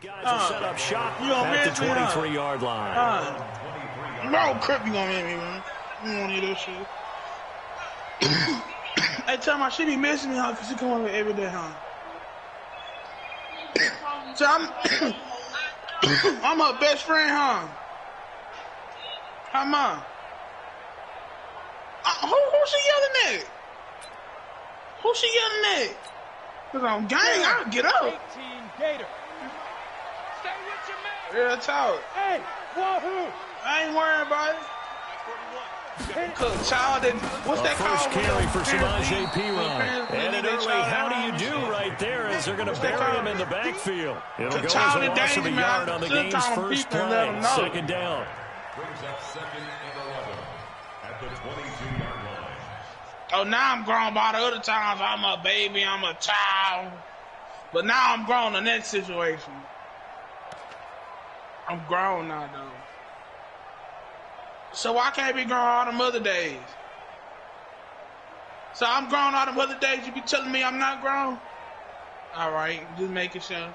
Guys will set up shop at the 23-yard line. No, crap, you gonna hit me, man. You don't need that shit. Hey, tell my she be missing me, huh? Because she come over every day, huh? So I'm her best friend, huh? Come on. Who she yelling at? Who she yelling at? Because I'm gang, I'll get up. 18 Gator. Stay with your man. Real talk. Hey, wahoo. I ain't worrying about it. Child, what's that called? First carry for Samaje Perine. And an early how do you do right there as they're going to bury him in the backfield. It'll go as a loss of a yard on the game's first play. Second down. Brings up second and 11 at the 22-yard line. Oh, now I'm grown. By the other times, I'm a baby, I'm a child. But now I'm grown in that situation. I'm grown now, though. So why can't I be grown all them other days? So I'm grown all them other days. You be telling me I'm not grown? All right, just making sure.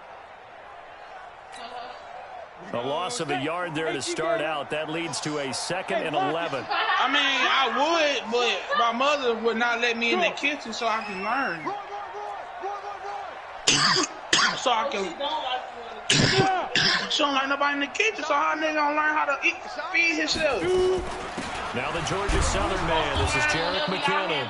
A loss of a yard there to start out. That leads to a second and 11. I mean, I would, but my mother would not let me in the kitchen so I can learn. So I can. She don't like nobody in the kitchen, so how nigga gonna learn how to eat, feed himself? Now the Georgia Southern man. This is Jarek McKinnon.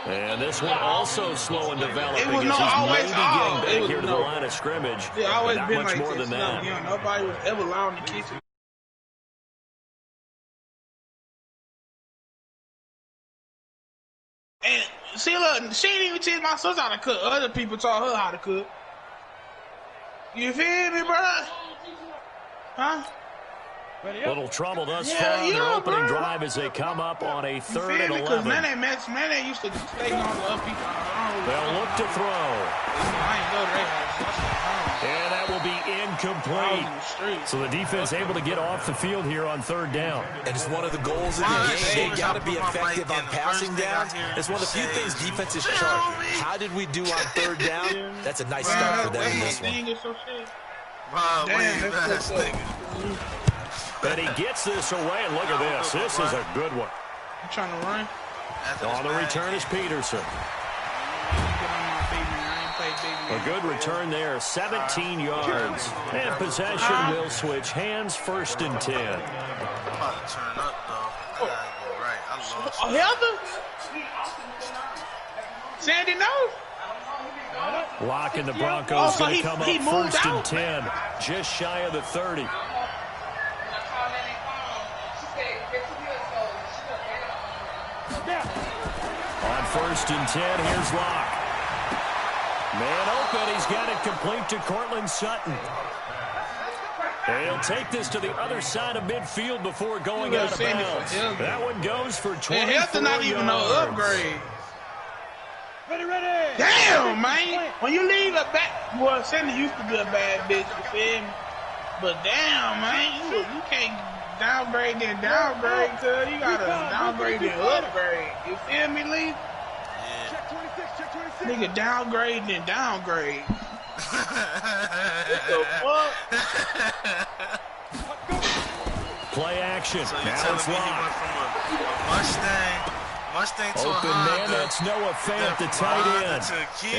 And this one also slow and developing. It was as he's always maybe getting back here to the line of scrimmage. Yeah, always not been much like more this. than that. Nobody was ever allowed in the kitchen. And see, look, she didn't even teach my sister how to cook. Other people taught her how to cook. You feel me, brother? Huh? Little trouble thus far on their opening drive as they come up on a third and 11. Because man, they used to stay on the up people. They'll look to throw. I ain't go to their house. And that will be incomplete. So the defense able to get off the field here on third down. And it's one of the goals of the game. They got to be effective on passing downs. It's one of the few things defenses chart. How did we do on third down? That's a nice start for them in this one. But he gets this away, and look at this. This is a good one. You trying to run? On the return is Peterson. A good return there, 17 yards. And possession will switch hands, first and 10. I'm about to turn up, though. I gotta go right. I lost. Oh, Heather? Sandy, no? Blocking the Broncos going to come up first and out. 10. Just shy of the 30. On first and 10, here's Locke. Man open, he's got it complete to Cortland Sutton. And he'll take this to the other side of midfield before going out of bounds. That one goes for 24 yards. Health not even no upgrade. Ready. Damn, man. When you leave a back, well, Sandy used to be a bad bitch, you feel me? But damn, man, you can't downgrade then downgrade, cuz you gotta downgrade then upgrade. You feel me, Lee? Check 26, check 26. Nigga, downgrade then downgrade. What the fuck? Play action. So you Now telling it's me he Locke. went from a Mustang to Open a man, Honda. that's Noah Fant, the tight end.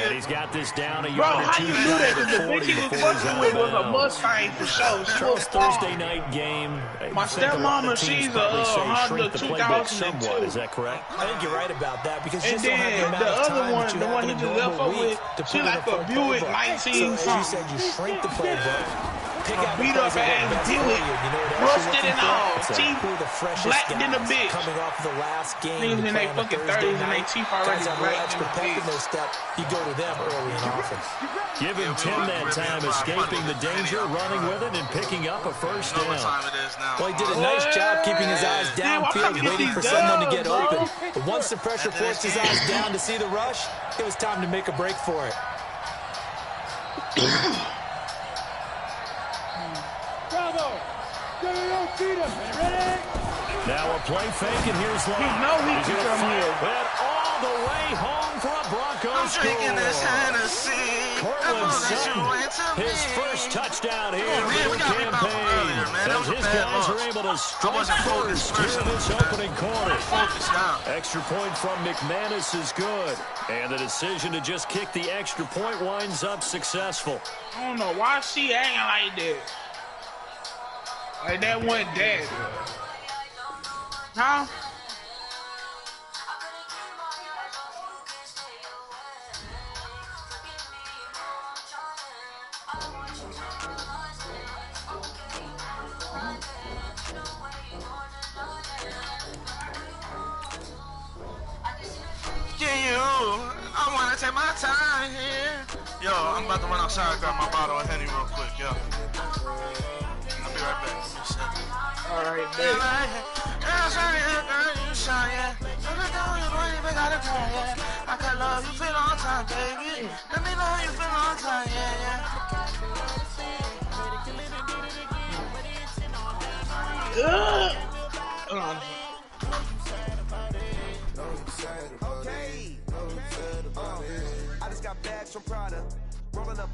And he's got this down a Bro, yard or how two you do shy that? of the Because the 40 bitch he was before he's fucking out with of was a bounds. Mustang for sure. She Charles was far. Thursday night game. My stepmama, she's a Honda shrink the playbook somewhat. 2002. Is that correct? I think you're right about that because you And just don't have the then amount the of other time one, that you the have one in he a just left normal her week with, to she put in like a a full Buick playbook. 19 So as you something. said, you shrink the playbook. Pick out beat the up plays that ass work best Buick, for you. You know what else rusted you're and looking all, for? teeth Who are the freshest blacked guys in the bitch. coming off of the last game? Niggas you in play they on a fucking Thursday 30s and they night. teeth already Guys have a blacked little in extra the pep in bitch. their step. You go to them early and often. Giving Tim that time, escaping the danger, running with it, and picking up a first You know what down. time it is now. Well, he did a nice job keeping his eyes Damn, why can't downfield, we get waiting these for someone to dubs, get bro? open. But once the pressure forced his eyes down to see the rush, it was time to make a break for it. Bravo. Feed him. Ready? Now a play fake, and here's Locke. He know he He's can gonna come fire here. it all all the way home for a Broncos score. Cortland Sutton, his first touchdown here in the campaign. As his guys are able to strike first here in this opening quarter. Extra point from McManus is good. And the decision to just kick the extra point winds up successful. I don't know why she acting like that. Like that wasn't dead. Huh? I wanna take my time here. Yo, I'm about to run outside and grab my bottle of Henny real quick, yo. I'll be right back. Alright, baby. I can love you for a long time, baby. Let me love you for a long time, yeah. I just got bags from Prada. Rolling up.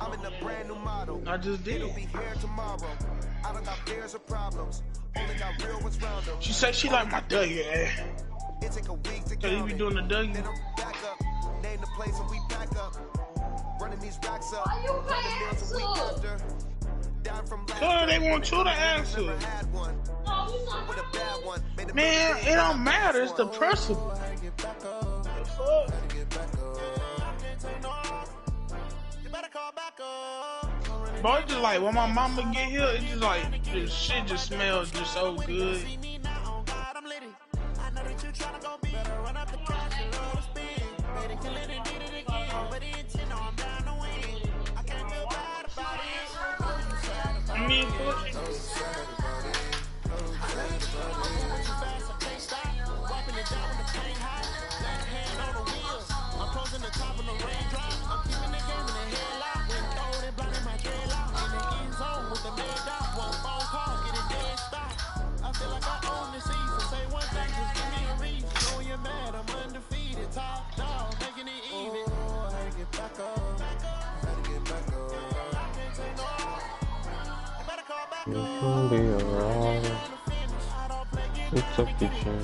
I'm in a brand new model. I just did. It'll be here tomorrow. I don't got fears or problems. Only got real what's round them. She said she like my W. It take a week to So you be doing the W? Then I'm back up. Name the place and we back up. Running these racks up. So they want you to answer. Man, it don't matter. It's the principle. The fuck? Bro, it's just like when my mama get here, it's just like the shit just smells just so good. I mean, You can be alright. It's a picture.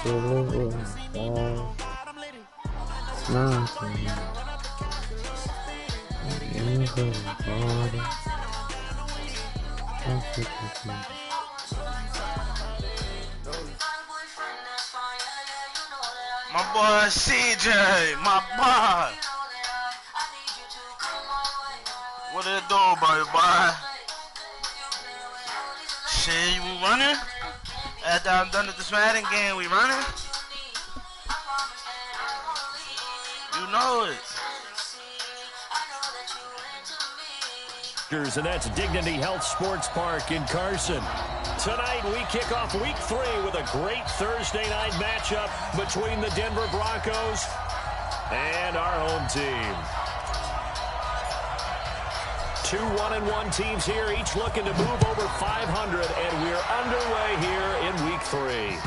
You live in nothing. You can body. My boy CJ, my boy. What it do, boy? Shit, we running? After I'm done with this Madden game, we running? You know it. And that's Dignity Health Sports Park in Carson. Tonight, we kick off Week 3 with a great Thursday night matchup between the Denver Broncos and our home team. Two 1-1 teams here, each looking to move over 500, and we're underway here in Week 3.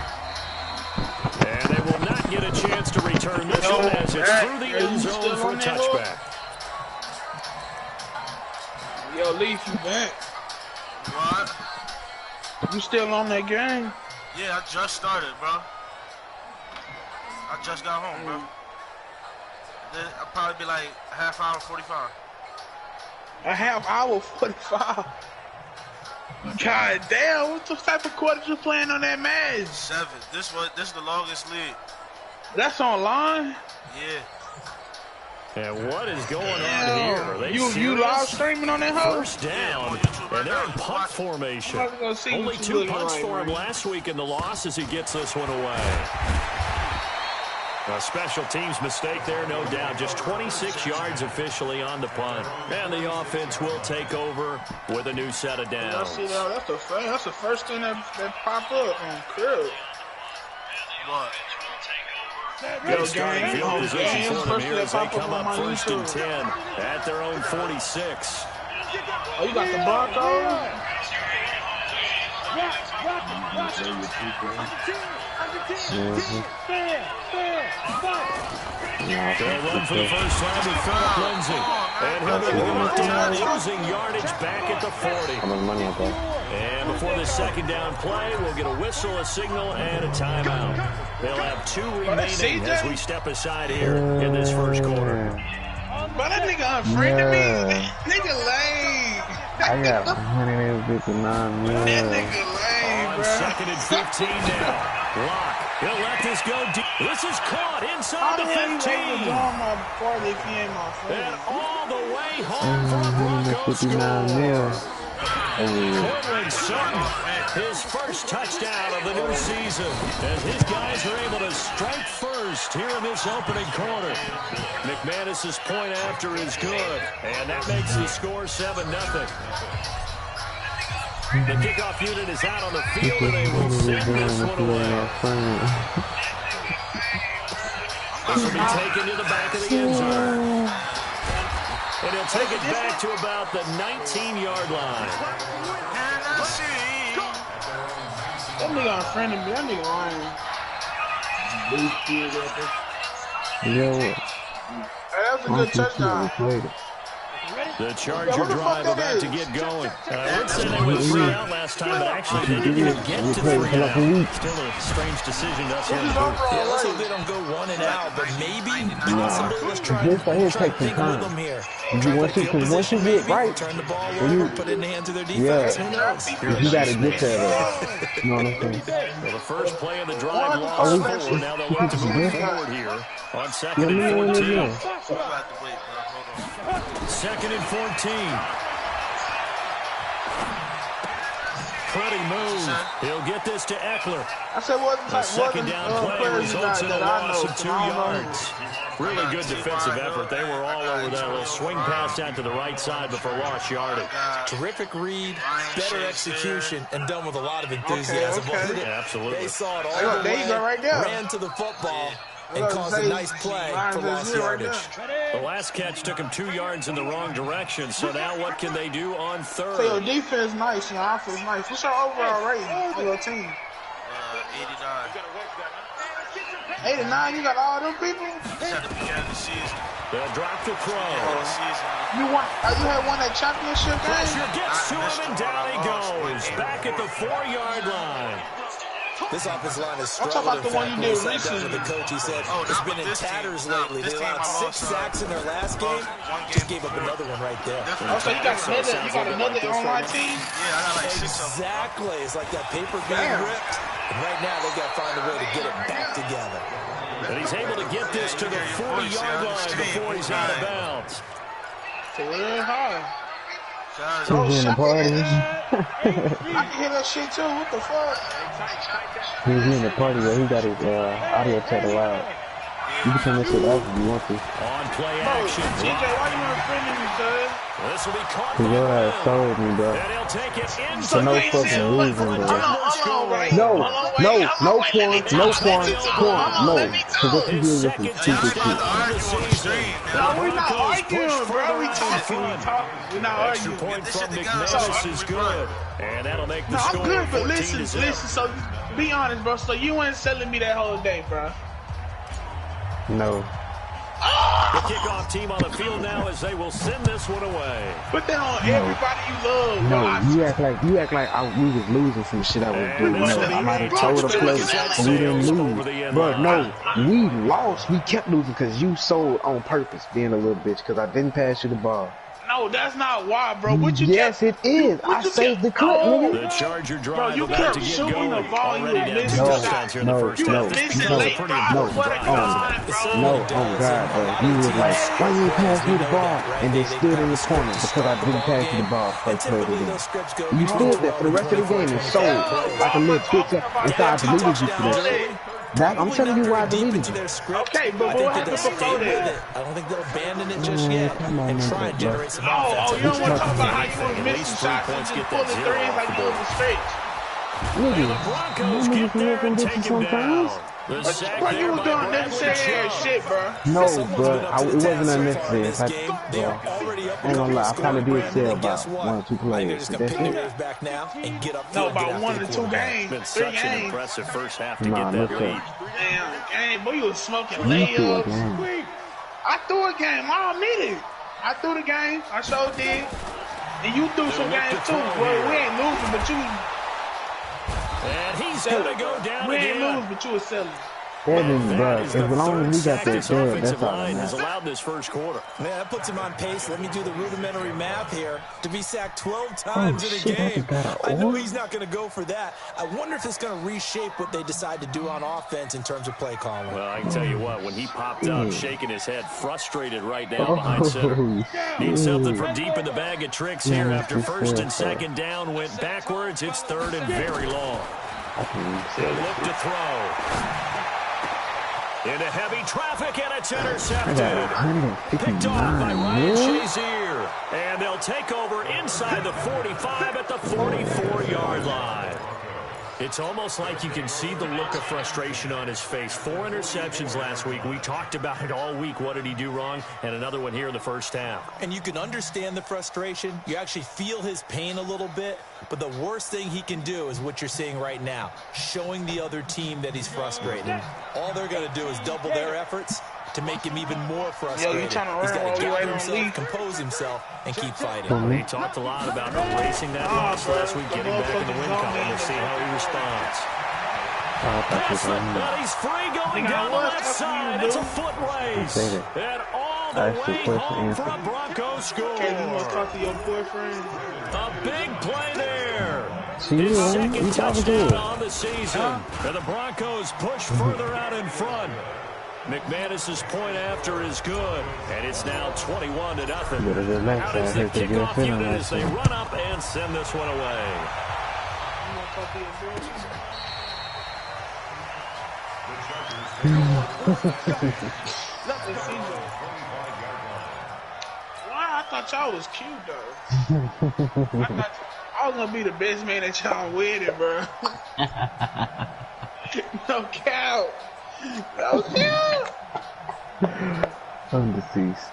And they will not get a chance to return this one as it's through the end zone for a touchback. Yo, Leaf, you back? What? You still on that game? Yeah, I just started, bro. I just got home, bro. I'll probably be like a half hour, 45. A half hour, 45. God damn, what type of quarters you playing on that match? 7. This is the longest league. That's online? Yeah. And what is going on here? Are they you live streaming on that hoe? First down, and they're in punt formation. Only 2 punts for him last week in the loss as he gets this one away. A special teams mistake there, no doubt. Just 26 yards officially on the punt. And the offense will take over with a new set of downs. That's the first thing that pop up on Curl. What? Good starting field position for them here as they come up 1st and 10 at their own 46. Oh, you got the Broncos? They'll run for the first time with Philip Lindsay. And he'll be brought down, losing yardage back at the 40. How much money I got? And before the second down play, we'll get a whistle, a signal, and a timeout. They'll have 2 remaining as we step aside here in this first quarter. But that nigga unfriended me. Nigga lame. I got 159 million. That nigga lame, On bro. second and 15 now. Lock. He'll let this go deep. This is caught How inside the the hell you able to 15. join my party if he ain't my friend? And all the way home for a Broncos 59 score. million. Cortland Sutton, his first touchdown of the new season, as his guys are able to strike first here in this opening quarter. McManus's point after is good, and that makes the score 7-0. The kickoff unit is out on the field, and they will send this one away. This will be taken to the back of the end zone. And he'll take it back to about the 19-yard line. That nigga unfriended me. That nigga lame. Yo, Hey, that was a good touchdown. The Charger drive about to get going. I would say they went 3 out last time, but actually they didn't even get to 3 out. Still a strange decision to us here. Yeah, let's hope they don't go 1 and out, but maybe, possibly, let's try to think with them here. Because once you get right, turn the ball over, put it in the hands of their yeah, defense. Who knows? you got to get that. You know what I'm saying? Well, the first play of the drive lost 4. Now they'll look to move forward here on second and 14. Second and 14. Pretty move. He'll get this to Eckler. I said, The second down play results in a loss of 2 yards. Really good defensive effort. They were all over that little swing pass out to the right side before lost yardage. Terrific read, better execution, and done with a lot of enthusiasm. Okay. Yeah, absolutely. They saw it all the There you go, way, right there. ran to the football, and caused a nice play for lost yardage. The last catch took him 2 yards in the wrong direction, so now what can they do on So your third? defense nice, your offense nice. What's your overall rating for your team? 89, you got all them people? They'll drop the throw. You had won that championship game? Pressure gets to him, and down he goes. Back at the 4-yard line. This offensive line has I'm talking struggled. about the one you When did he sat down recently. with the coach, he said it's been in tatters lately. They allowed 6 sacks in their last game. Just gave up another one right there. Oh, so you got another online team? Yeah, I got like 6 of them. Exactly. It's like that paper being Damn. ripped. And right now, they've got to find a way to get it back together. And he's able to get this to the 40-yard line before he's out of bounds. It's real hard. He's in the party. I can hear that shit too. What the fuck? He's in the party where he got his audio set loud. You can turn this shit off if you want to. On play Bro, action. TJ, why you unfriending me, cuz? This will be caught Cause by your ass Will. sold me, bro. And he'll take it into For no the fucking reason, bro. Hold on, right? No, Hold on, wait, no, hold on, no wait, Quan, let me no talk, Quan, let me talk. Quan, Hold on, no. let me Cause what talk. you His doing with second some stupid touchdown shit. of the season. No, we're not Broncos arguing, push bro. further We out in talking. front. We're not Extra arguing. point from McManus is good. And that'll make the No, I'm score good, but 14-0. listen. So, be honest, bro. So you ain't selling me that whole day, bro. No. The kickoff team on the field now as they will send this one away. Put that on everybody you love, bro. No, you act like we was losing some shit I was doing. No, I might have told the place and we didn't lose. Bro, no, we lost. We kept losing because you sold on purpose, being a little bitch, because I didn't pass you the ball. No, that's not why, bro. What you Yes, it is. I saved the clip, nigga. The Charger Bro, drive you about kept to get shooting going. the ball. You Already were down missing 2 No, touchdowns here in the no, first You half. were This missing was late, pretty bro. No, I swear to God, no, bro. oh God, bro. You was like, why you ain't pass me the ball? And they stood in the corner because I didn't pass you the ball first play of the game. You stood there for the rest of the game and sold like a little bitch. And so I deleted you for that shit. I'm telling you why I deleted you. Okay, but what happened before that? I don't think they'll abandon it just yet come on, and man, try and bro. generate some Oh, offense. you don't want to talk about how you was At missing least 3 shots and points just get that pulling zero threes off like the you was board. a stretch. Nigga, The Broncos niggas get can there make them and take bitches him sometimes. down. The sack there you was by doing Bradley necessary Chubb. shit, bro. No, bro, it wasn't unnecessary. If I, They are already up I ain't gonna lie, I probably did say and guess about what? 1 or 2 I think they're plays. just But gonna that's pick their it. ears back now and get up No, field and get about 1 after or the 2 quarterback. games. Been 3 such an games. impressive first half to Nah, get that look lead. up. Damn, game, boy, you was smoking You threw a layups. game. I threw a game. I admit it. I threw the game. I sure did. And you threw some games too. Well, we ain't losing, but you. And he's going to go down We ain't again. lose, but you was selling. That is, bro, That as is the long third as we got sack that this dub, offensive that's all that line has matters. allowed this first quarter. Man, that puts him on pace. Let me do the rudimentary math here. To be sacked 12 times in a shit, I game. just got I know an he's not going to go for that. I wonder if it's going to reshape what they decide to do on offense in terms of play calling. Well, I can tell you what, when he popped up, shaking his head, frustrated right now behind center. Needs something from deep in the bag of tricks here after first and second down went backwards. It's third and very long. They'll look to throw. Into heavy traffic, and it's intercepted. Picked off by Ryan Shazier. And they'll take over inside the 45 at the 44-yard line. It's almost like you can see the look of frustration on his face. 4 interceptions last week. We talked about it all week. What did he do wrong? And another one here in the first half. And you can understand the frustration. You actually feel his pain a little bit. But the worst thing he can do is what you're seeing right now, showing the other team that he's frustrated. All they're going to do is double their efforts to make him even more frustrated. He's got to gather himself, compose himself, and keep fighting. He talked a lot about erasing that loss last week, getting back in the win column. We'll see how he responds. But he's free going down the left side. It's a foot race. And all the way home for a Broncos score. Okay, you want to talk to your boyfriend? A big play there. See, His you second talking touchdown to on the season. And the Broncos push further out in front. McManus's point after is good, and it's now 21-0. Out is the kickoff unit as they run up and send this one away. Wow, I thought y'all was cute though. I was gonna be the best man at y'all wedding, bro. No cow. No cow. I'm deceased.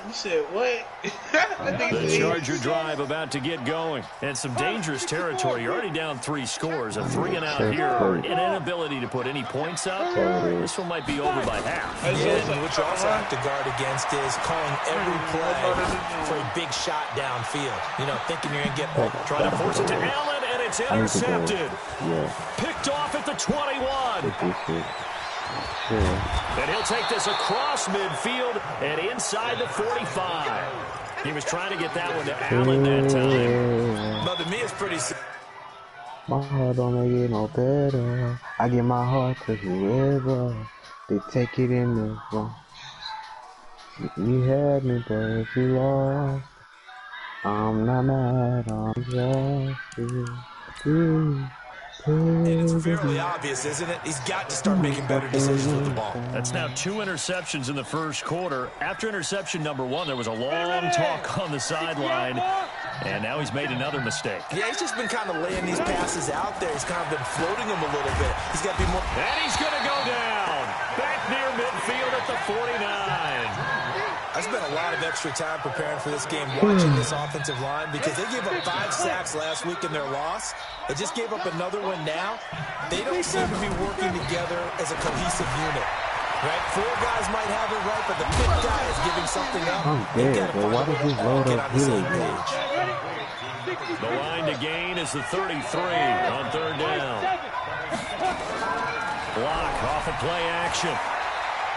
You said what? The Charger drive about to get going. And some dangerous territory. You're already down 3 scores. A 3-and-out here. An inability to put any points up. This one might be over by half. And what you also have to guard against is calling every play for a big shot downfield. You know, thinking you're going to get... Trying to force it to Allen, and it's intercepted. Picked off at the 21. And he'll take this across midfield and inside the 45. He was trying to get that one to Allen that time. But to me, it's pretty... My heart don't get no better. I give my heart to whoever. They take it in the wrong. You had me, but you lost. I'm not mad, I'm just And it's fairly obvious, isn't it? He's got to start making better decisions with the ball. That's now 2 interceptions in the first quarter. After interception number 1, there was a long talk on the sideline, and now he's made another mistake. Yeah, he's just been kind of laying these passes out there. He's kind of been floating them a little bit. He's got to be more... And he's going to go down. Back near midfield at the 49. I spent a lot of extra time preparing for this game, watching this offensive line, because they gave up 5 sacks last week in their loss. They just gave up another one now. They don't seem to be working together as a cohesive unit. Right? 4 guys might have it right, but the 5th guy is giving something up. I'm dead, but why does this load up here? The line to gain is the 33 on 3rd down. Block off of play action.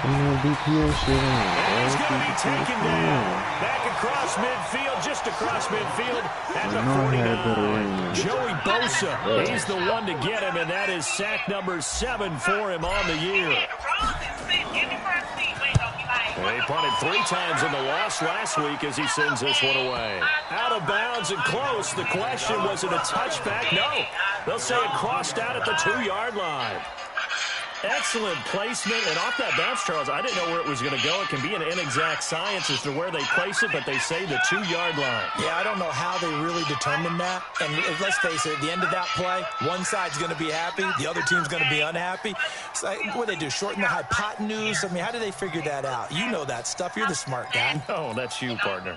And he's going to be taken down. Back across midfield, just across midfield at the 49. Joey Bosa, he's the one to get him, and that is sack number 7 for him on the year. They punted 3 times in the loss last week as he sends this one away. Out of bounds and close. The question, was it a touchback? No. They'll say it crossed out at the 2-yard line. Excellent placement, and off that bounce, Charles, I didn't know where it was going to go. It can be an inexact science as to where they place it, but they say the 2-yard line. Yeah, I don't know how they really determined that. And let's face it, at the end of that play, one side's going to be happy, the other team's going to be unhappy. So, what do they do, shorten the hypotenuse? I mean, how do they figure that out? You know that stuff. You're the smart guy. Oh, that's you, partner.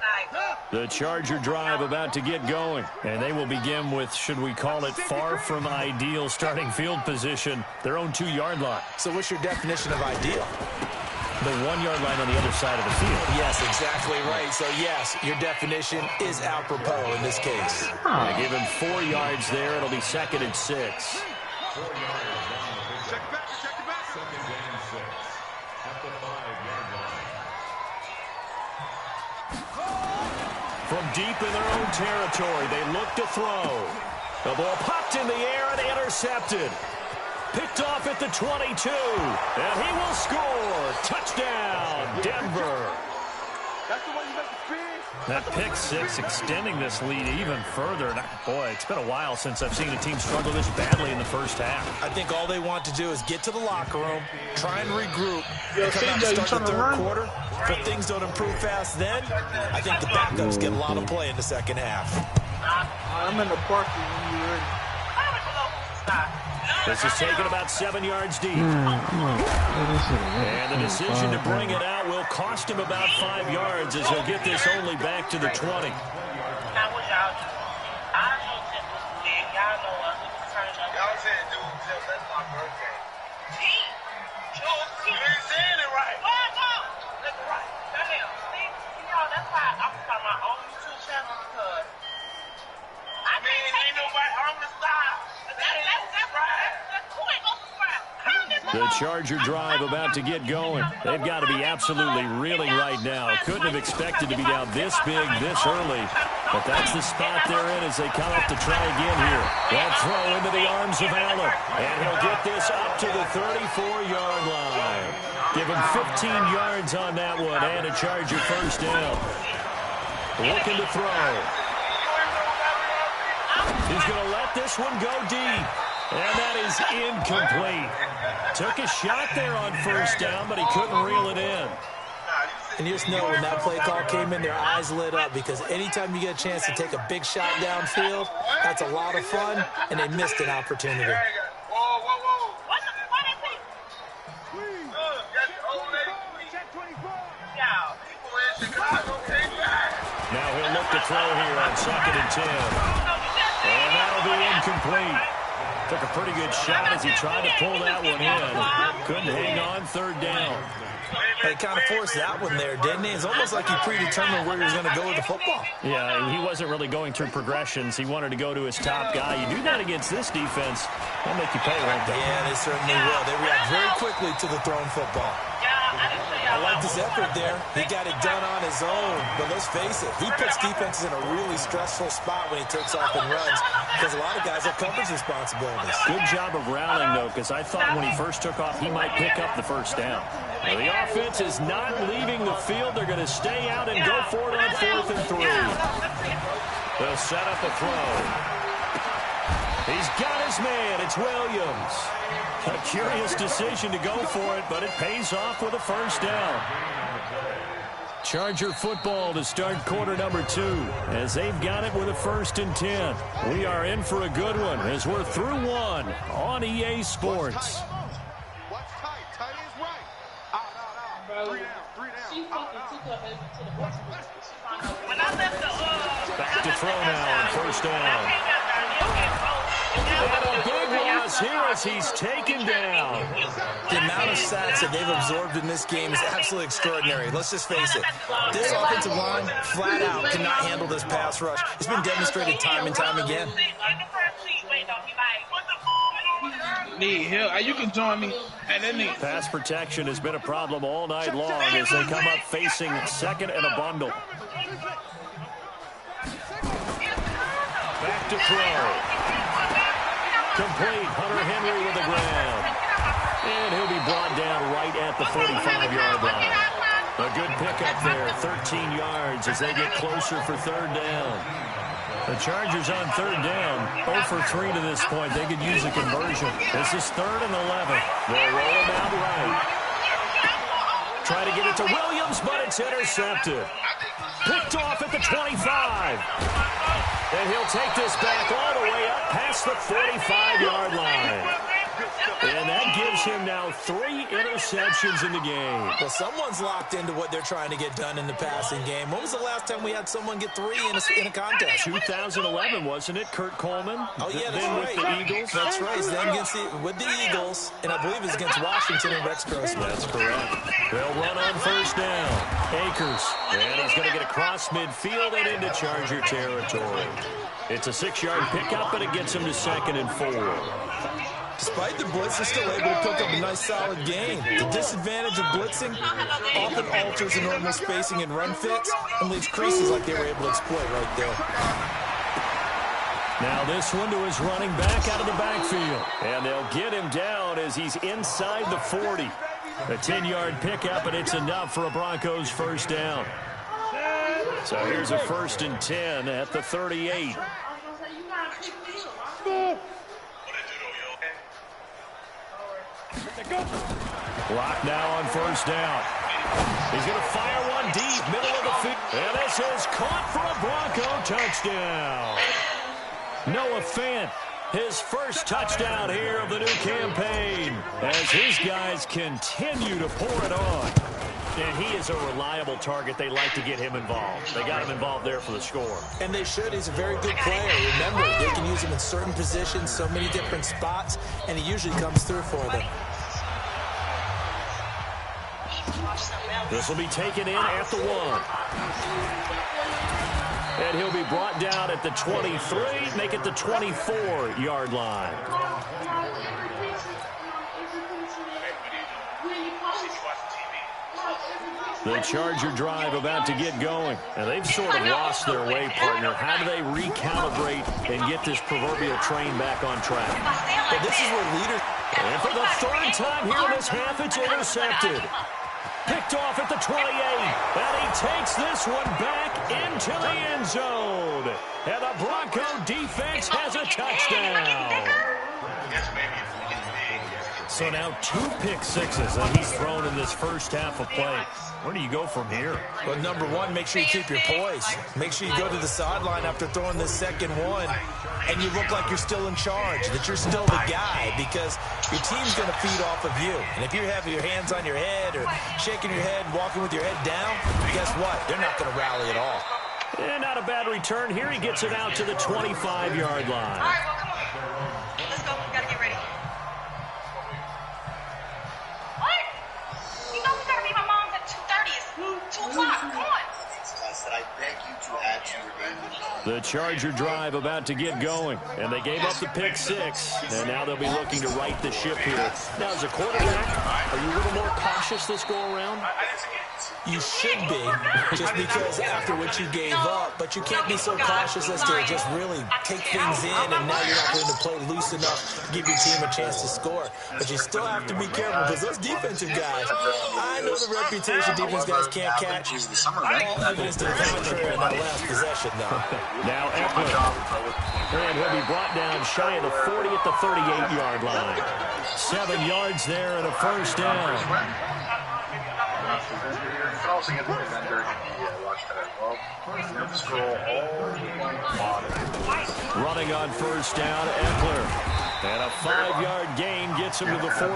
The Charger drive about to get going, and they will begin with, should we call it, far from ideal starting field position, their own 2-yard line. So what's your definition of ideal? The 1-yard line on the other side of the field. Yes, exactly right. So, yes, your definition is apropos in this case. They give him 4 yards there. It'll be 2nd and 6. 4 yards on the Check it back. Second and 6 at the 5-yard line. From deep in their own territory, they look to throw. The ball popped in the air and intercepted. Picked off at the 22, and he will score. Touchdown, Denver. That's the way you make the spin. That pick six extending this lead even further. And boy, it's been a while since I've seen a team struggle this badly in the first half. I think all they want to do is get to the locker room, try and regroup, Yo, and come out CJ, and start the third run? quarter. If things don't improve fast then, I think the backups get a lot of play in the second half. I'm in the parking when you're ready. This is taken about 7 yards deep. And the decision to bring it out will cost him about 5 yards as he'll get this only back to the 20. The Charger drive about to get going. They've got to be absolutely reeling right now. Couldn't have expected to be down this big, this early. But that's the spot they're in as they come up to try again here. That throw into the arms of Allen. And he'll get this up to the 34-yard line. Give him 15 yards on that one and a Charger first down. Looking to throw. He's going to let this one go deep. And that is incomplete. Took a shot there on first down, but he couldn't reel it in. And you just know when that play call came in, their eyes lit up because anytime you get a chance to take a big shot downfield, that's a lot of fun, and they missed an opportunity. Now he'll look to throw here on 2nd and 10. And that'll be incomplete. Took a pretty good shot as he tried to pull that one in. Couldn't hang on 3rd down. They kind of forced that one there, didn't he? It's almost like he predetermined where he was going to go with the football. Yeah, he wasn't really going through progressions. He wanted to go to his top guy. You do that against this defense, they'll make you pay, won't they? Yeah, they certainly will. They react very quickly to the thrown football. I like his effort there. He got it done on his own. But let's face it, he puts defenses in a really stressful spot when he takes off and runs because a lot of guys have coverage responsibilities. Good job of rallying, though, because I thought when he first took off, he might pick up the first down. Well, the offense is not leaving the field. They're going to stay out and go for it on 4th and 3. They'll set up a throw. He's got his man. It's Williams. A curious decision to go for it, but it pays off with a first down. Charger football to start quarter number 2 as they've got it with a 1st and 10. We are in for a good one as we're through one on EA Sports. Back to throw now on 1st down. And a big loss here as he's taken down. The amount of sacks that they've absorbed in this game is absolutely extraordinary. Let's just face it. This offensive line, flat out, cannot handle this pass rush. It's been demonstrated time and time again. Need help. You can join me. And then Pass protection has been a problem all night long as they come up facing 2nd and a bundle. Back to throw. Complete. Hunter Henry with the grab. And he'll be brought down right at the 45-yard line. A good pickup there, 13 yards as they get closer for 3rd down. The Chargers on third down. 0 for 3 to this point. They could use a conversion. This is 3rd and 11. They'll roll him out right. Try to get it to Williams, but it's intercepted. Picked off at the 25. And he'll take this back all the way up past the 45-yard line. And that gives him now 3 interceptions in the game. Well, someone's locked into what they're trying to get done in the passing game. When was the last time we had someone get 3 in a contest? 2011, wasn't it? Kurt Coleman? Oh, yeah, that's then right. With the Eagles? That's right. Then with the Eagles, and I believe it's against Washington and Rex Grossman. That's correct. They'll run on first down. Akers. And he's going to get across midfield and into Charger territory. It's a 6-yard pickup, but it gets him to 2nd and 4. Despite the blitz, they're still able to pick up a nice, solid gain. The disadvantage of blitzing often alters the normal spacing and run fits and leaves creases like they were able to exploit right there. Now this one to his running back out of the backfield. And they'll get him down as he's inside the 40. A 10-yard pickup, and it's enough for a Broncos first down. So here's a 1st and 10 at the 38. Block now on first down. He's going to fire one deep, middle of the field. And this is caught for a Bronco touchdown. Noah Fant, his first touchdown here of the new campaign, as his guys continue to pour it on. And he is a reliable target. They like to get him involved. They got him involved there for the score. And they should. He's a very good player. Remember, they can use him in certain positions, so many different spots, and he usually comes through for them. This will be taken in at the 1. And he'll be brought down at the 23, make it the 24-yard line. The Charger drive about to get going. And they've sort of lost their way, partner. How do they recalibrate and get this proverbial train back on track? Well, this is where leaders... And for the 3rd time here in this half, it's intercepted. Picked off at the 28, and he takes this one back into the end zone. And the Bronco defense has a touchdown. So now 2 pick sixes that he's thrown in this first half of play. Where do you go from here? Well, number one, make sure you keep your poise. Make sure you go to the sideline after throwing this second one, and you look like you're still in charge, that you're still the guy, because your team's going to feed off of you. And if you're having your hands on your head or shaking your head and walking with your head down, guess what? They're not going to rally at all. And not a bad return here. He gets it out to the 25-yard line. All right, well, come on. Let's go. We got to get ready. What? You know we got to meet my mom's at 2:30. It's 2 o'clock. Come on. I beg you to add to your game. The Charger drive about to get going, and they gave up the pick 6, and now they'll be looking to right the ship here. Now, as a quarterback, are you a little more cautious this go-around? You should be, just because after what you gave up, but you can't be so cautious as to just really take things in, and now you're not going to play loose enough to give your team a chance to score. But you still have to be careful, because those defensive guys, I know the reputation defense guys can't catch. All evidence to the contrary in that last possession, though. Now Eckler, and he'll be brought down shy of the 40 at the 38-yard line. 7 yards there and a first down. You can also get the vendor in the watch that as well. Scroll all the way bottom. Running on first down, Eckler. And a 5-yard gain gets him to the 42.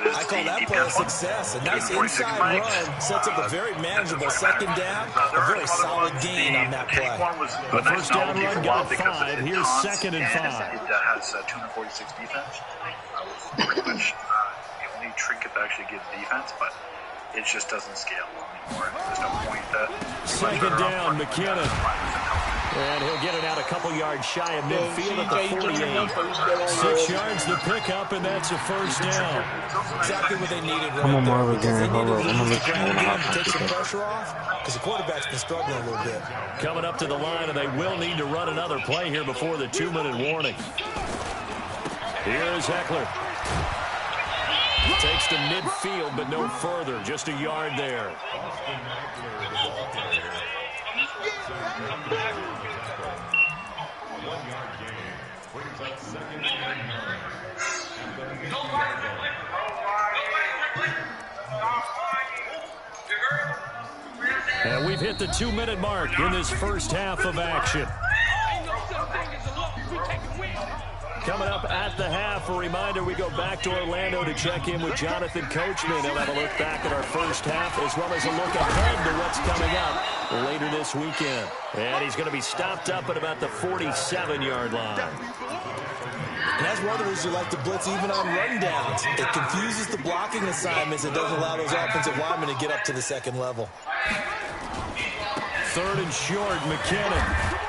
I call that play a success. A nice inside run sets up a very manageable second down. A very solid gain on that play. The first down run got 5. Here's 2nd and 5. It has 246 defense. Pretty much the only trinket that actually gives defense, but it just doesn't scale anymore. There's no point that... 2nd down, McKinnon. And he'll get it out a couple yards shy of midfield at the 48. 6 yards the pickup, and that's a first down. Exactly what they needed right Come on, there. Marvin, Because they hold needed on. I'm to gonna take some pressure off, because the quarterback's been struggling a little bit. Coming up to the line, and they will need to run another play here before the 2-minute warning. Here's Eckler. Takes to midfield, but no further. Just a yard there. hit the 2-minute mark in this first half of action. Coming up at the half, a reminder, we go back to Orlando to check in with Jonathan Coachman. He'll have a look back at our first half as well as a look ahead to what's coming up later this weekend. And he's going to be stopped up at about the 47-yard line. And that's one of the reasons you like to blitz even on rundowns. It confuses the blocking assignments. It doesn't allow those offensive linemen to get up to the second level. 3rd and short, McKinnon.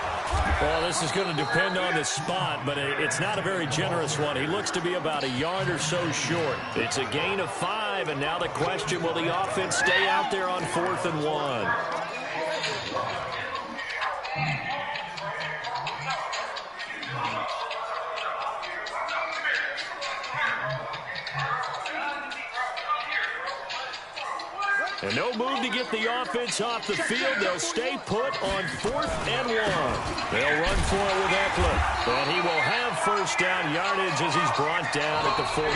Well, this is going to depend on the spot, but it's not a very generous one. He looks to be about a yard or so short. It's a gain of 5, and now the question, will the offense stay out there on 4th and 1? And no move to get the offense off the field. They'll stay put on 4th and 1. They'll run for it with Eckler. And he will have first down yardage as he's brought down at the 41.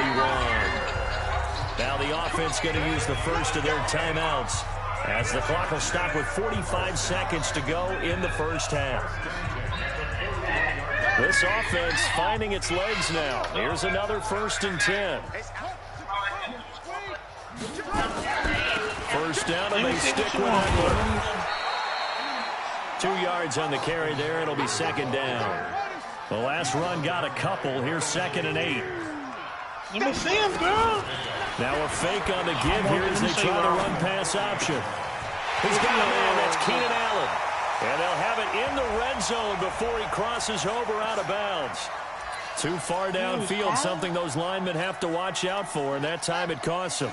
Now the offense going to use the first of their timeouts as the clock will stop with 45 seconds to go in the first half. This offense finding its legs now. Here's another 1st and 10. First down, and they stick with Eckler. 2 yards on the carry there. It'll be 2nd down. The last run got a couple. Here's 2nd and 8. Let me see him, girl. Now a fake on the give here as they try the run-pass option. He's got a man. That's Keenan Allen. And they'll have it in the red zone before he crosses over out of bounds. Too far downfield, something those linemen have to watch out for, and that time it costs them.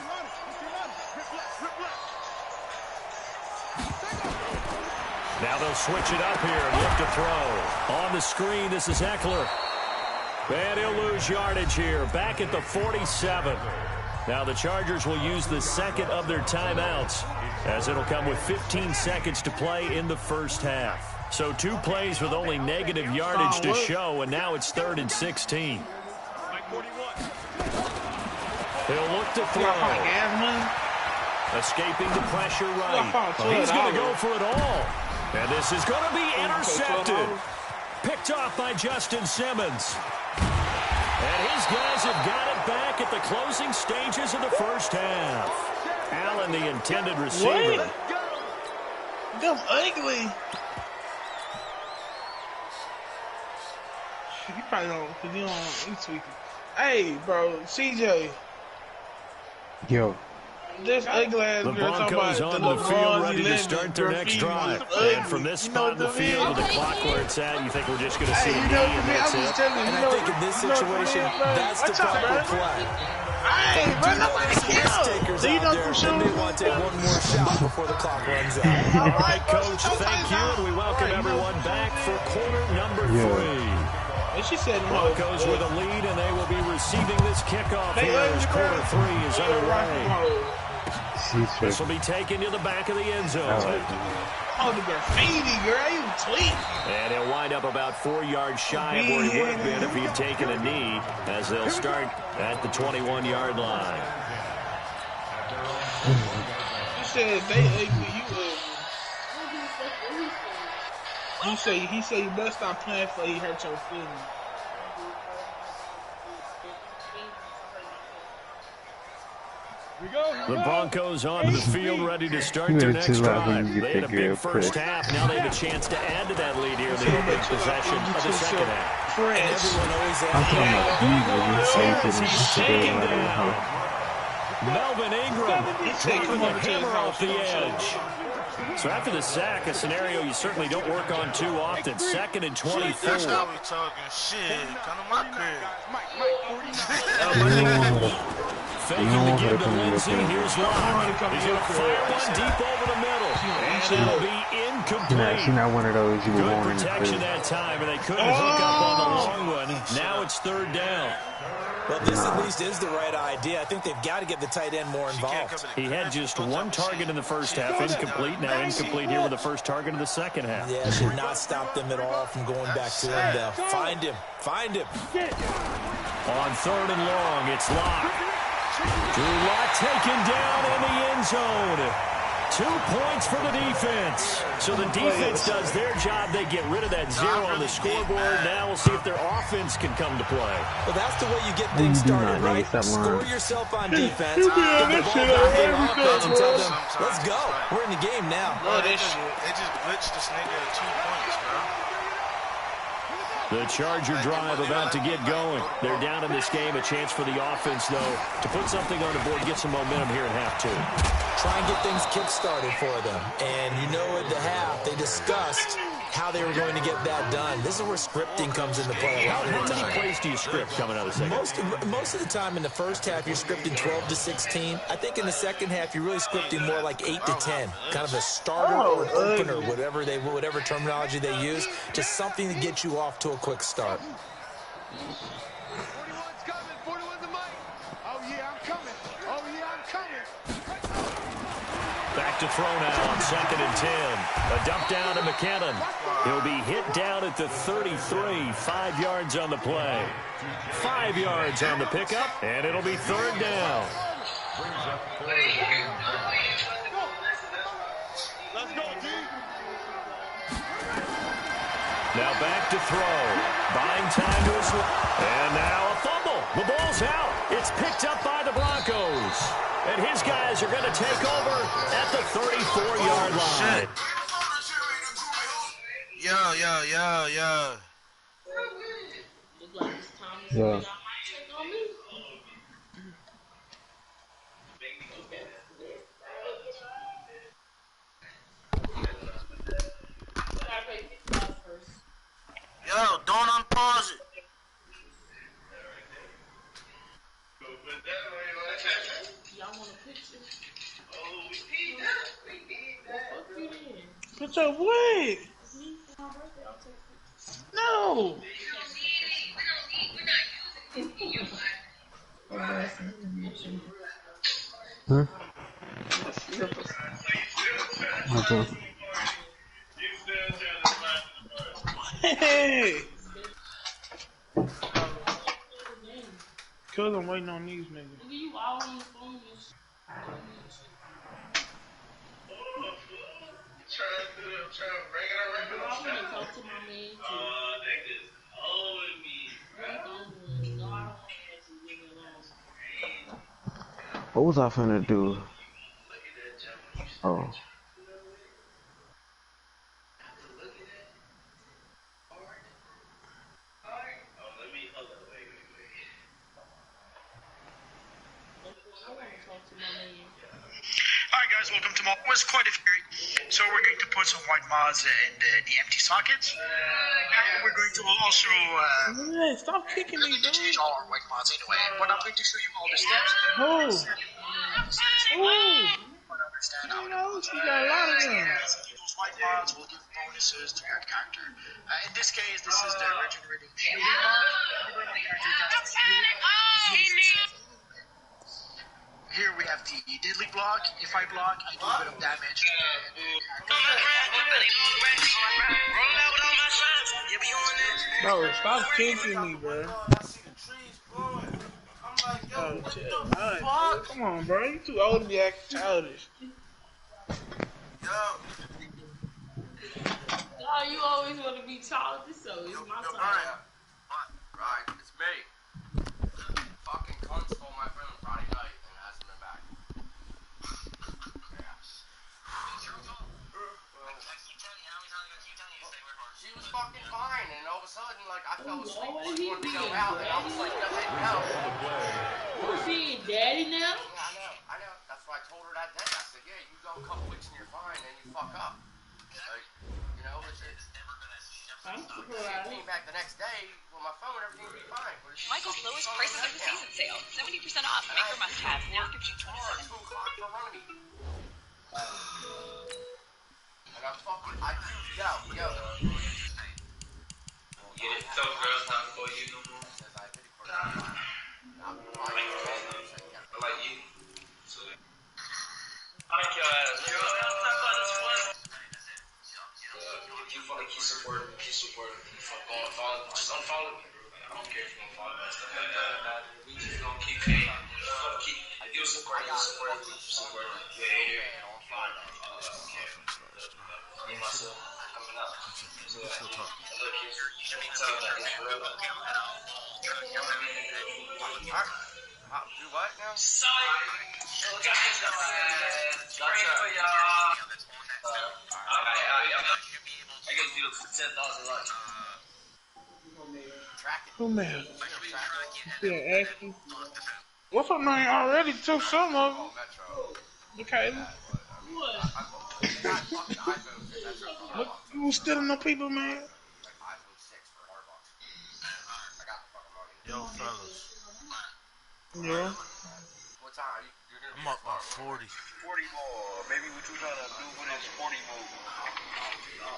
Now they'll switch it up here and look to throw. On the screen, this is Eckler. And he'll lose yardage here, back at the 47. Now the Chargers will use the second of their timeouts as it'll come with 15 seconds to play in the first half. So 2 plays with only negative yardage to show, and now it's 3rd and 16. He'll look to throw. Escaping the pressure right. He's going to go for it all. And this is going to be intercepted. Picked off by Justin Simmons. And his guys have got it back at the closing stages of the first half. Allen, the intended receiver. That's ugly. You probably don't, because you don't eat tweaking. Hey, bro, CJ. Yo. This ugly ass the Broncos on the field ready to start their next drive. And from this spot in the field to the clock where it's at, you think we're just going to see a knee and that's it? And I think in this situation, that's the proper play. Hey, bro, nobody cares. Do you know for sure? They want to take one more shot before the clock runs out. All right, Coach, thank you. And we welcome everyone back for quarter number 3. She said Broncos with a lead, and they will be receiving this kickoff here as quarter 3 is underway. This will be taken to the back of the end zone. Oh, the graffiti, girl, you tweet. And he'll wind up about 4 yards shy of where he would have been if he had taken a knee, as they'll start at the 21-yard line. You said they ugly, you ugly. He said you better stop playing for he hurt your feelings. The Broncos onto the field ready to start their next drive. They had a big first half. Now they have a chance to add to that lead here in the opening possession of the second half. Fresh. Everyone always asks, he's shaking down. Melvin Ingram taking the hammer off the edge. So after the sack, a scenario you certainly don't work on too often. 2nd and 24. That's how we talking shit. Come to my crib. Faking the give to Lindsey. Here's Locke. He's going to fire one deep over the middle. And it'll be incomplete. She's not one of those you would Good want in the protection that time, and they couldn't hook up on the long one. Now it's 3rd down. Well, this at least is the right idea. I think they've got to get the tight end more involved. He had just 1 target in the first half, incomplete. Now incomplete here with the first target of the second half. Yeah, should not stop them at all from going back to him, though. Find him. Find him. On 3rd and long, it's Locke. Drew Lock taken down in the end zone. 2 points for the defense. So the defense does their job. They get rid of that 0 on the scoreboard. Now we'll see if their offense can come to play. Well, that's the way you get things started, right? Score yourself on defense, get the ball back in offense, and tell them, let's go. We're in the game now. They just glitched this nigga at 2 points, bro. The Charger drive about to get going. They're down in this game. A chance for the offense, though, to put something on the board, get some momentum here at half 2. Try and get things kick-started for them. And you know at the half, they discussed how they were going to get that done. This is where scripting comes into play. How many plays do you script coming out of the second? Most of the time in the first half, you're scripting 12 to 16. I think in the second half, you're really scripting more like 8 to 10. Kind of a starter or an opener, whatever terminology they use. Just something to get you off to a quick start. 41's coming. 41's the mic. Oh, yeah, I'm coming. Oh, yeah, I'm coming. Back to throw now on 2nd and 10. A dump down to McKinnon. He'll be hit down at the 33. 5 yards on the play. 5 yards on the pickup, and it'll be 3rd down. Let's go, D. Now back to throw. Buying time to his left. And now a fumble. The ball's out. It's picked up by the Broncos. And his guys are going to take over at the 34-yard line. Yeah. Yeah. Yo, don't unpause it. What's up, what? No. Huh? Okay. Hey. Cause I'm waiting on these niggas. What was I finna do? Oh. Alright guys, welcome to Mall. Was quite a few. So we're going to put some white mods in the empty sockets. And we're going to also Stop kicking me, dude. change all our white mods anyway. But I'm going to show you all the steps. Oh. You know, she got a lot of them. Those white mods will give bonuses to your character. In this case, this is the regenerating shield. Here we have the deadly block. If I block, I do a bit of damage. Bro, stop kicking me, bro. Oh, shit. Right. Come on, bro. You too old to be acting childish. Oh, you always want to be childish, so it's my time. Right, it's me. Fucking cunt stole my friend on Friday night and hasn't been back. She was fucking fine, and all of a sudden, like, I fell asleep. She wanted to go out, and I was like, no. Was she daddy now? Yeah, I know. That's why I told her that day. I said, yeah, you go a couple weeks and you're fine, and you fuck up. Like, you know, it's she came back the next day with my phone, everything would be fine. Michael's lowest prices of the season sale. 70% off. Make your must-have. Now gives you 27. 2 o'clock for running. And I'm fucking, yo. You didn't tell girls not for you no more? I like you. So, I like your ass. If you feel like he's supporting, fuck on, follow, just unfollow me, bro. I don't care if you don't follow me and stuff like that. We just gonna keep paying. If you support, you support. Yeah. Me, myself, coming up. We can still talk. Look, you need to tell that it's real. Do what now? Sorry. Look at this. Praying for y'all. I can do it for 10,000 likes. Who man? Yeah, Ashley. What's her name already? Took some of them. Okay. What? You stealing no people, man? Yo, fellas. Yeah. What time? I'm up by 40. 40 more. Baby, what you trying to do for this 40 more?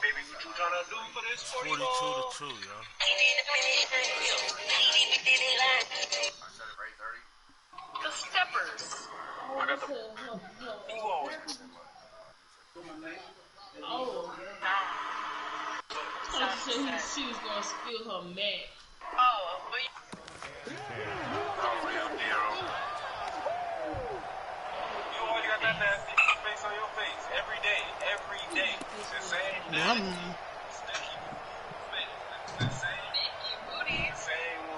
Baby, what you trying to do for this 40 more? 42 to 2, yo. The steppers. I got the... You always listen. Oh. I said she was gonna spill her mat. Oh, but You always got that nasty face on your face. Every day. Every day. It's the same thing. The same one.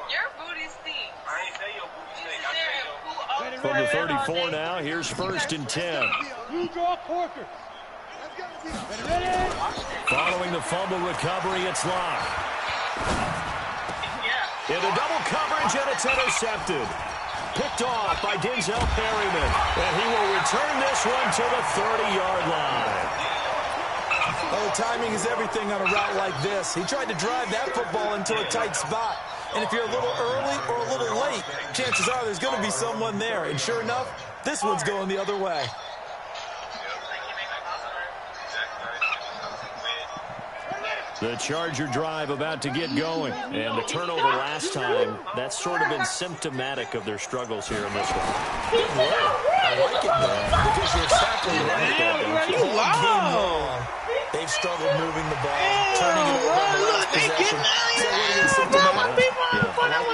your booty stinks. I ain't say your booty stink. I say your booty. From the 34 now, here's first and 10. You draw Corker. Following the fumble recovery, it's Locke. Into double coverage, and it's intercepted. Picked off by Denzel Perryman. And he will return this one to the 30-yard line. Oh, timing is everything on a route like this. He tried to drive that football into a tight spot. And if you're a little early or a little late, chances are there's going to be someone there. And sure enough, this one's going the other way. The Charger drive about to get going. And the turnover last time, that's sort of been symptomatic of their struggles here in this one. I like it, though, because you're exactly right. All game long, they've struggled moving the ball, turning it over on the last possession.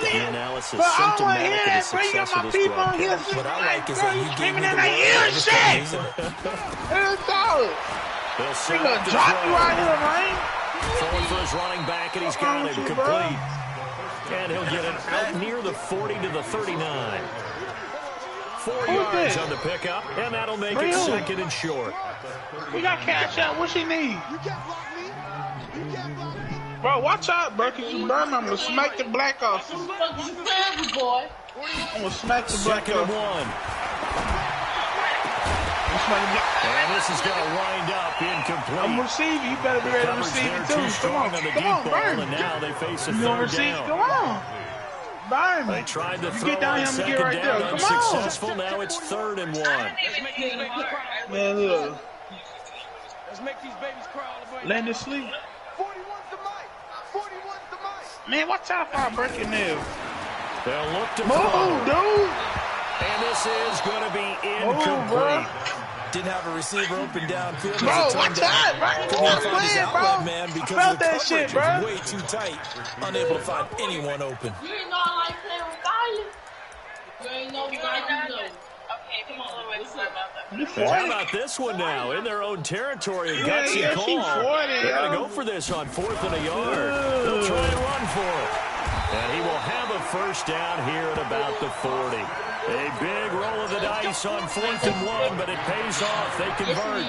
The analysis symptomatic of the success of this broadcast. What I like is that you gave me the word. They'll He gonna drop you out here, man. Throwing for his running back, and he's got him complete. And he'll get it out near the 40 to the 39. 4 yards on the pickup, and that'll make it second and short. We got cash out. What she need? Bro, watch out, bro, because you burn. I'm going to smack the black off you. Boy. I'm going to smack the black Second off and one. And this is going to wind up incomplete. I'm receiving. You better be ready to receive it too. Come on, burn. And now they face a You gonna third receive? down. Come on. Burn. They tried to throw get down on here and second get right down, there. Come on. unsuccessful. Now it's 3rd and 1. Man, look. Let's make these babies cry all the way. Land it sleep. 41's the mic. 41's the mic. Man, watch out for I break your nail. They'll look to Move, throw. dude. And this is going to be incomplete. Didn't have a receiver open downfield. Bro, watch out, bro. Couldn't find his outlet man because felt the that coverage shit, bro. was way too tight. Unable to find anyone open. You ain't know I like playing with fire. You ain't know what I do. Okay, come on, what's up? And how about this one now? In their own territory, a gutsy call. They're going to go for this on 4th and a yard. They'll try and run for it. And he will have a first down here at about the 40. A big roll of the dice on 4th and 1, but it pays off. They convert.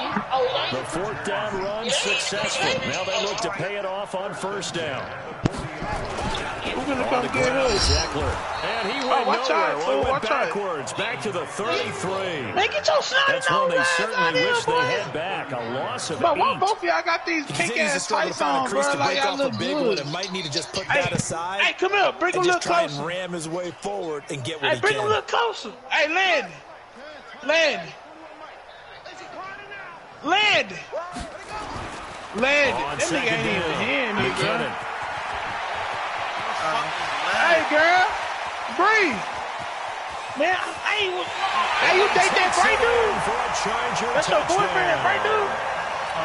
The 4th down run successful. Now they look to pay it off on 1st down. Who's going to come get us? Zeckler. And he went nowhere. Well, he went backwards. Back to the 33. Make it your son. That's one they certainly wish they had back. A loss of 8. But why both of y'all got these pink-ass tights on, bro? Like y'all look good. It might need to just put that aside. Hey, come here. Bring him a little try and closer. ram his way forward and get what he bring can. him a little closer. Hey, Land. Land. Land. Land. That nigga ain't even here, nigga. Hey, girl. Breathe. Man, hey, you date that bright dude? That's your boyfriend, that bright dude?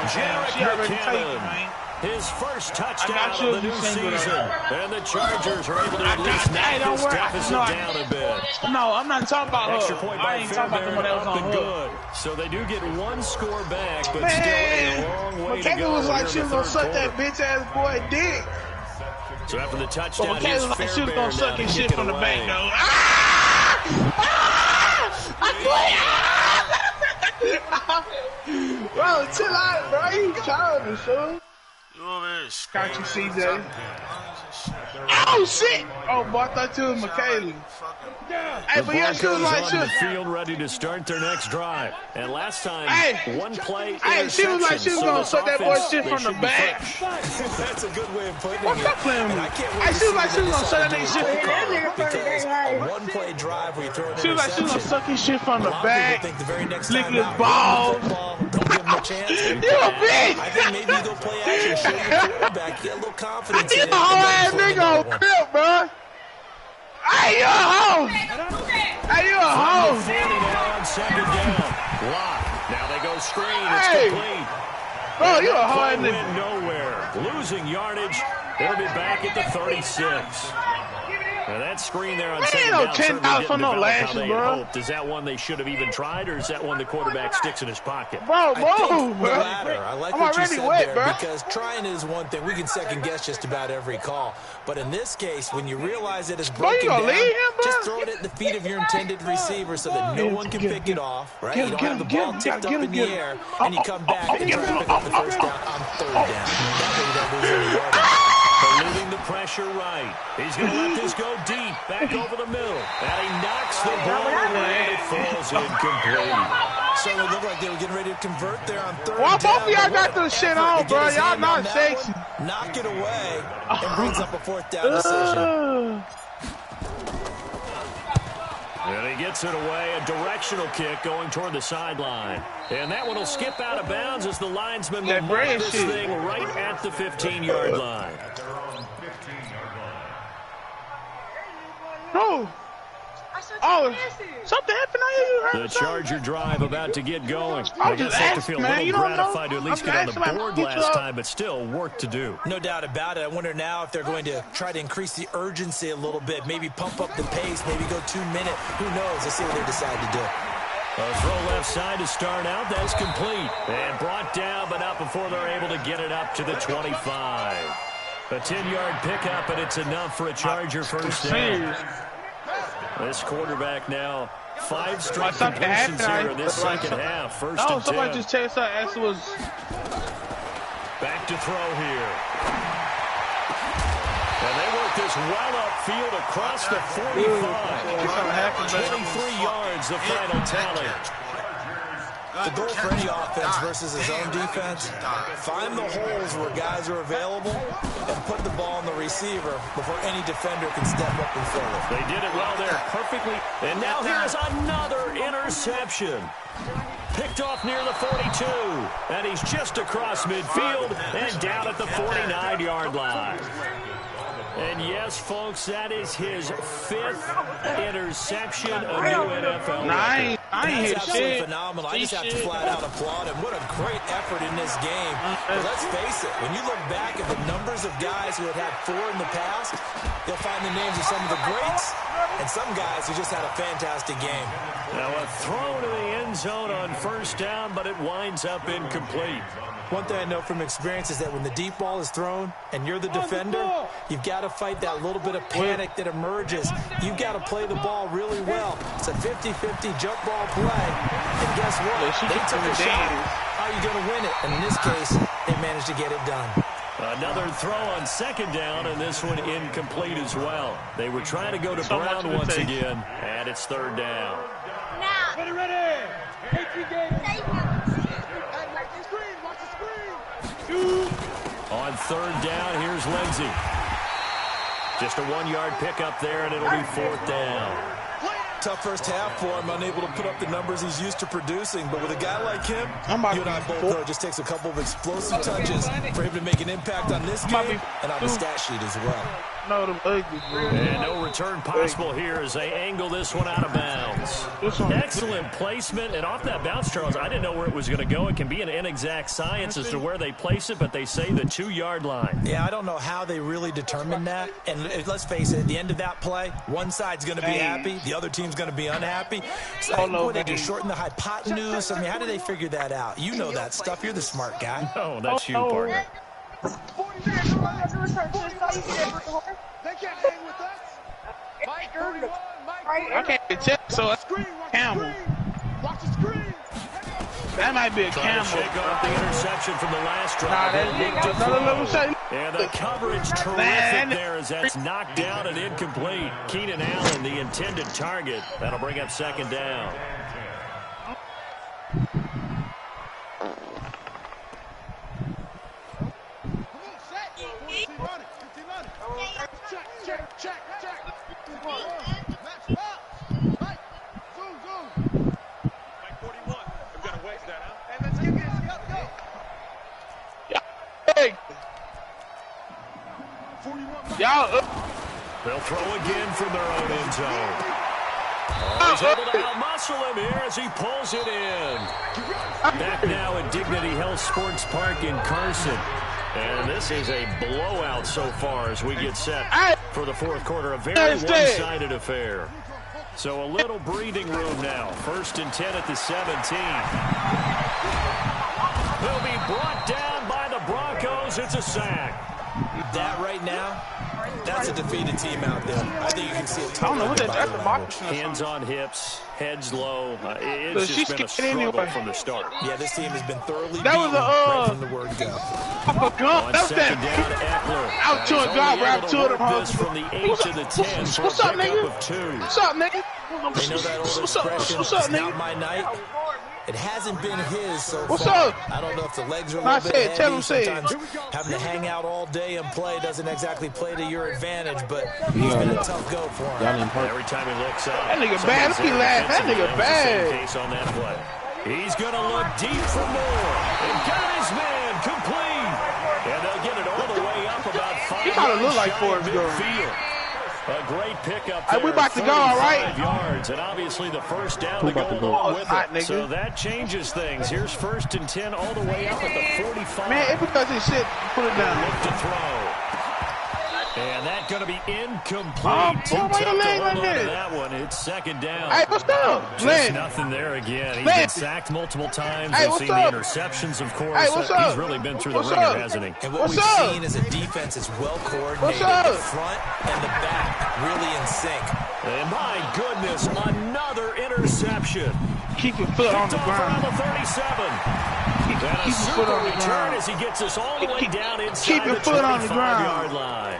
Jared she already taken, man. His first touchdown of the new season. And the Chargers are able to at least knock this deficit down a bit. No, I'm not talking about Extra her. point I by ain't talking about the one that was on her. good. So they do get one score back, but still a long way to go. Michaela was like she was going to suck that bitch-ass boy dick. So after the touchdown, Michaela was like she was going to suck his shit from the back, though. Bro, chill out, bro. You childish, son. Got you, CJ. Oh, shit! Oh, boy, I thought you was Michaela. Hey, but yeah, she was like, on the field ready to start their next drive. And last time, one play she was like, she was going to suck that boy shit from the back. That's a good way of putting it. Stop playing with me. She was like, she was going to suck that nigga shit. Because a one-play drive where you throw an she was like, she was going to suck his shit from the back. Think the very next licking time his balls. Don't give him a chance. You a bitch. I think maybe you go play action, show your quarterback, get a little confidence in it. You a whole-ass nigga on crib, bro. Hey, you a hoe! Hey, you a hoe! 40 now on second down. Lock. Now they go screen. It's complete. Bro, you a hoe nigga. Nowhere. Losing yardage. They'll be back at the 36. Now that screen there on second down certainly didn't develop how they had hoped. Is that one they should have even tried, or is that one the quarterback sticks in his pocket? Bro, move, bro. I like what you said there, because trying is one thing. We can second guess just about every call. But in this case, when you realize it is broken down, just throw it at the feet of your intended receiver so that no one can pick it off, right? You don't have the ball tipped up in the air, and you come back and try to pick up the first down on third down. That way you don't lose any yardage. Eluding the pressure right. He's going to let this go deep, back over the middle. And he knocks the ball away, and it falls incomplete. So it looked like they were getting ready to convert there on third down. Both of y'all got this shit on, bro. Y'all not sexy. Knock it away, and brings up a fourth down decision. And he gets it away, a directional kick going toward the sideline. And that one will skip out of bounds as the linesman will mark this thing right at the 15-yard line. No. Oh, something happened out here. The Charger drive about to get going. I guess they have to feel a little gratified to at least get on the board last time, but still work to do. No doubt about it. I wonder now if they're going to try to increase the urgency a little bit, maybe pump up the pace, maybe go 2 minute. Who knows? Let's see what they decide to do. A throw left side to start out. That's complete. And brought down, but not before they're able to get it up to the 25. A 10-yard pickup, and it's enough for a Charger first down. This quarterback now 5 straight completions here in this second half. First and 10. Somebody just text her as it was. Back to throw here. And they work this well upfield across the 45. 23 yards, the final tally. The goal for any offense versus his own defense, find the holes where guys are available and put the ball on the receiver before any defender can step up and fill it. They did it well there, perfectly. And now here's another interception. Picked off near the 42. And he's just across midfield and down at the 49-yard line. And yes, folks, that is his 5th interception, a new NFL record. That's absolutely phenomenal. I just have to flat out applaud him. What a great effort in this game. But let's face it, when you look back at the numbers of guys who have had 4 in the past, you'll find the names of some of the greats and some guys who just had a fantastic game. Now a throw to the end zone on first down, but it winds up incomplete. One thing I know from experience is that when the deep ball is thrown and you're the defender, you've got to fight that little bit of panic that emerges. You've got to play the ball really well. It's a 50-50 jump ball play. And guess what? They took a shot. How are you going to win it? And in this case, they managed to get it done. Another throw on second down, and this one incomplete as well. They were trying to go to Brown once again, and it's third down. Now. Ready. On third down, here's Lindsey. Just a 1-yard pickup there, and it'll be fourth down. Tough first half for him, unable to put up the numbers he's used to producing. But with a guy like him, you and I both know it just takes a couple of explosive touches for him to make an impact on this game and on the stat sheet as well. No, them ugly, bro. And no return possible here as they angle this one out of bounds. Excellent placement, and off that bounce, Charles, I didn't know where it was going to go. It can be an inexact science as to where they place it, but they say the 2-yard line. Yeah, I don't know how they really determined that. And let's face it, at the end of that play, one side's going to be happy, the other team's going to be unhappy. So, they just shorten the hypotenuse. I mean, how do they figure that out? You know that stuff. You're the smart guy. No, that's you, partner. They can't hang with us. Mike 31, Mike. I can't tell, so it's Camel. Watch the screen. That might be a Camel. Shake off the interception from the last drive. And the coverage terrific there as that's knocked down and incomplete. Keenan Allen, the intended target. That'll bring up second down. They'll throw again from their own end zone. Oh, he's able to outmuscle him here as he pulls it in. Back now at Dignity Health Sports Park in Carson. And this is a blowout so far as we get set for the fourth quarter. A very one-sided affair. So a little breathing room now. 1st and 10 at the 17. He'll be brought down by the Broncos. It's a sack. That right now, that's a defeated team out there. I think you can see it. I don't know what that's the box. Hands on hips, heads low. It's just been a struggle from the start. Yeah, this team has been thoroughly beaten right from the word go. On second down, Eckler. Out to a guy, grab two of them. This from the 8 to the 10 for What's a up, pickup nigga? of 2. What's up, nigga? They know that old expression, What's up, it's not nigga? my night. It hasn't been his so What's far. up? I don't know if the legs are a little bit tell heavy. him, Sometimes having to hang out all day and play doesn't exactly play to your advantage, but he's been a tough go for him. Every time he looks up, That nigga bad. Look, he laugh. That nigga bad. Case on that play. He's going to look deep for more. And got his man complete. And they'll get it all the way up about 5 He kind of look like Forrest Gump. A great pickup there. We about to go, all right? 35 yards, and obviously the first down to go along with it. So that changes things. Here's 1st and 10 all the way up at the 45. Man, it's because he shit. Put it down. Look to throw. And that's going to be incomplete. Too why tough you to laying hold like on to this? that one. It's second down. Hey, what's up? Just nothing there again. He's been sacked multiple times. Hey, We've what's seen up? the interceptions, of course. Hey, what's up? He's really been through the What's ringer, up? hasn't he? And what What's we've up? seen is a defense is well coordinated. What's up? The front and the back really in sync. And my goodness, another interception. Keep your foot on the Around ground. the 37. Keep And a your foot super on the return ground. as he gets us all the way down inside keep your the foot on the ground. 25-yard line.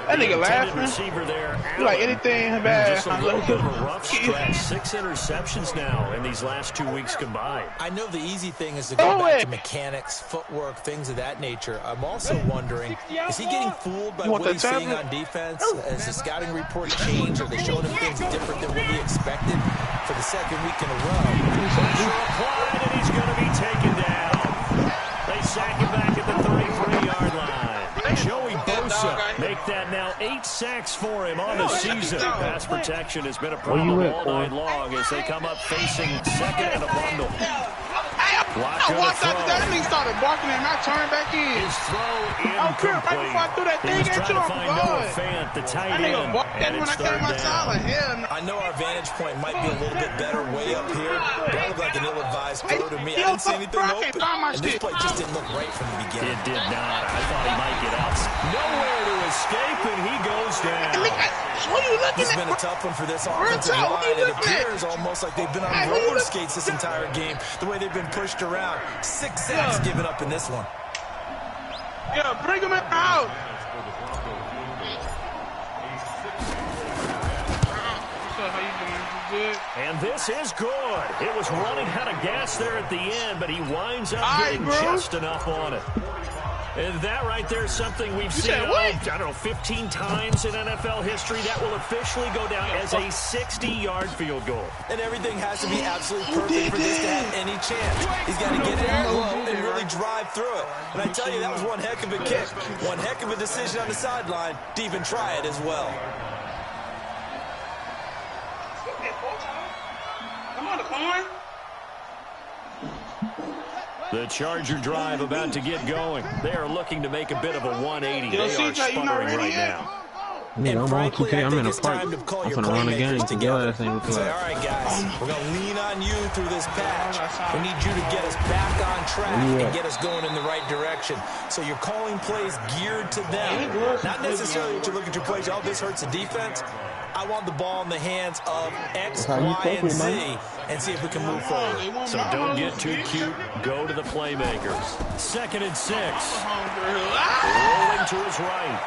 That nigga Intended laughing. receiver there. You like anything bad? Just a little bit of a rough stretch. 6 interceptions now in these last 2 weeks combined. I know the easy thing is to go back to mechanics, footwork, things of that nature. I'm also wondering, is he getting fooled by what he's seeing on defense? Has the scouting report changed? Are they showing him things different than what he expected for the second week in a row? Pressure applied, and he's going to be taken down. They sack him back at the 33-yard line. Joey Bosa make that now 8 sacks for him on the season. Pass protection has been a problem all night long as they come up facing second and a bundle. I walked out that nigga started barking and I turned back in. His throw I don't care. Right incomplete. before I threw that He thing was at trying you, to I'm find going. Noah Fant, the tight That nigga end, walked and in when it's I came third outside. down. Like, hell no. I know our vantage point might be a little bit better way up here. That looked like an ill-advised throw to me. I didn't see anything open. And this play just didn't look right from the beginning. It did not. I thought he might get out. Nowhere to escape, and he goes down. What are you looking This has at? been a tough one for this offensive What line. you It looking at? appears almost like they've been on roller skates this entire game, the way they've been pushed around. 6 sacks given up in this one. Yeah, bring him out. How you doing? You good? And this is good. It was running out of gas there at the end, but he winds up getting bro. just enough on it. And that right there is something we've seen, I don't know, 15 times in NFL history. That will officially go down as a 60-yard field goal. And everything has to be absolutely perfect for this to have any chance. He's got to get it out low and really drive through it. And I tell you, that was one heck of a kick. One heck of a decision on the sideline to even try it as well. Come on, the corn. The Charger drive about to get going. They are looking to make a bit of a 180. They are sputtering right now. Man, I'm on 2K. I'm in a park. I'm finna run a game together. Say, all right, guys, we're going to lean on you through this patch. We need you to get us back on track and get us going in the right direction. So you're calling plays geared to them. Not necessarily that you look at your plays, oh, this hurts the defense. I want the ball in the hands of X, Y, and Z and see if we can move forward. So don't get too cute. Go to the playmakers. 2nd and 6. Rolling to his right.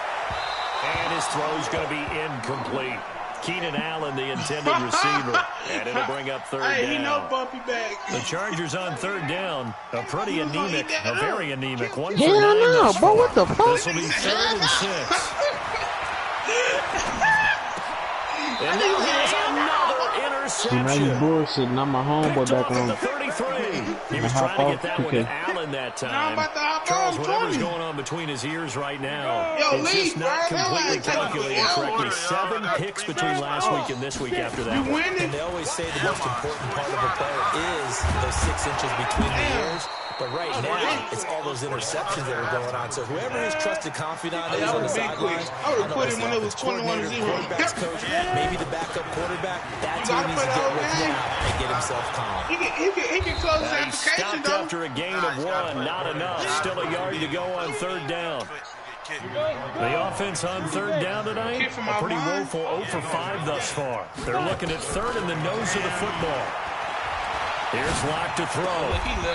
And his throw's going to be incomplete. Keenan Allen, the intended receiver. And it'll bring up 3rd down. He no bumpy back. The Chargers on 3rd down. A pretty anemic, a very anemic 1 for 9. Yeah, bro, what the fuck? This will be 3rd and 6. And now here's another interception. Now you bullshitting. I'm my homeboy back on. 33. He was trying to get that one to Allen that time. Charles, whatever's going on between his ears right now, it's just not completely calculated correctly. 7 picks between last week and this week after that one. And they always say the most important part of a player is those 6 inches between the ears. But right now, it's all those interceptions that are going on. So whoever his trusted confidant is on the sidelines, I would have quit him when it was 21-0. Quarterback's coach, maybe the backup quarterback, that's who he needs to get with now and get himself calm. He can close his application, stopped after a gain of 1. Not enough. Still a yard to go on 3rd down. The offense on 3rd down tonight, a pretty woeful 0 for 5 thus far. They're looking at 3rd in the nose of the football. Here's Locke to throw.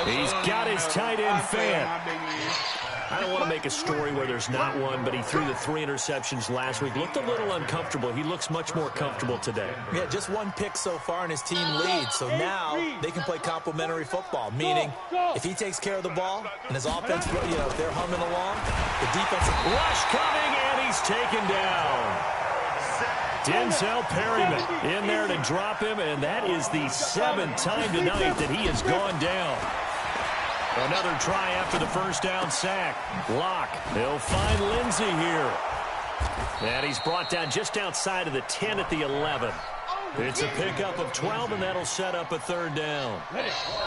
He's got his tight end fan. I don't want to make a story where there's not one, but he threw the 3 interceptions last week. Looked a little uncomfortable. He looks much more comfortable today. Yeah, just 1 pick so far and his team leads. So now they can play complementary football, meaning if he takes care of the ball and his offense, if they're humming along, the defense... Rush coming, and he's taken down. Denzel Perryman in there to drop him, and that is the 7th time tonight that he has gone down. Another try after the 1st down sack. Locke, he'll find Lindsey here. And he's brought down just outside of the 10 at the 11. It's a pickup of 12, and that'll set up a 3rd down.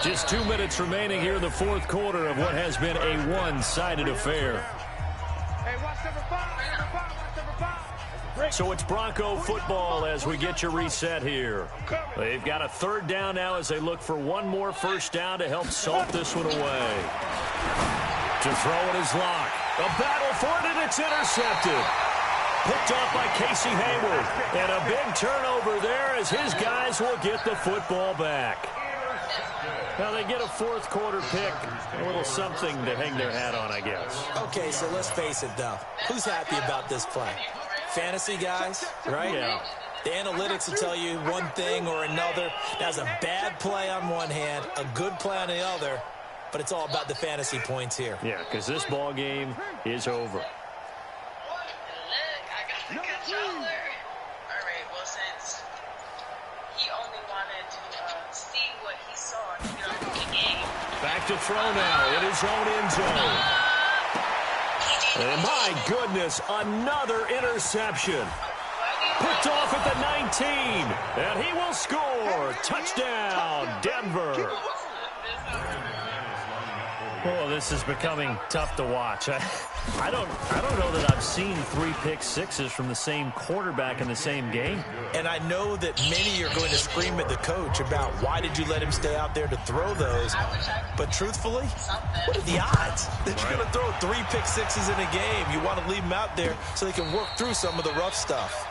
Just 2 minutes remaining here in the 4th quarter of what has been a one-sided affair. So it's Bronco football as we get you reset here. They've got a 3rd down now as they look for 1 more 1st down to help salt this one away. To throw it is Locke. A battle for it, and it's intercepted. Picked off by Casey Hayward. And a big turnover there as his guys will get the football back. Now they get a 4th quarter pick. A little something to hang their hat on, I guess. Okay, so let's face it, though. Who's happy about this play? Fantasy guys, right? Yeah. The analytics will tell you one thing or another. That's a bad play on one hand, a good play on the other, but it's all about the fantasy points here. Yeah, because this ball game is over. Look, I got the controller. All right, well, since he only wanted to see what he saw to get on the game. Back to throw now in his own end zone. And my goodness, another interception. Picked off at the 19, and he will score. Touchdown, Denver. Oh, this is becoming tough to watch. I don't know that I've seen 3 pick sixes from the same quarterback in the same game. And I know that many are going to scream at the coach about why did you let him stay out there to throw those. But truthfully, what are the odds that you're going to throw 3 pick sixes in a game? You want to leave them out there so they can work through some of the rough stuff.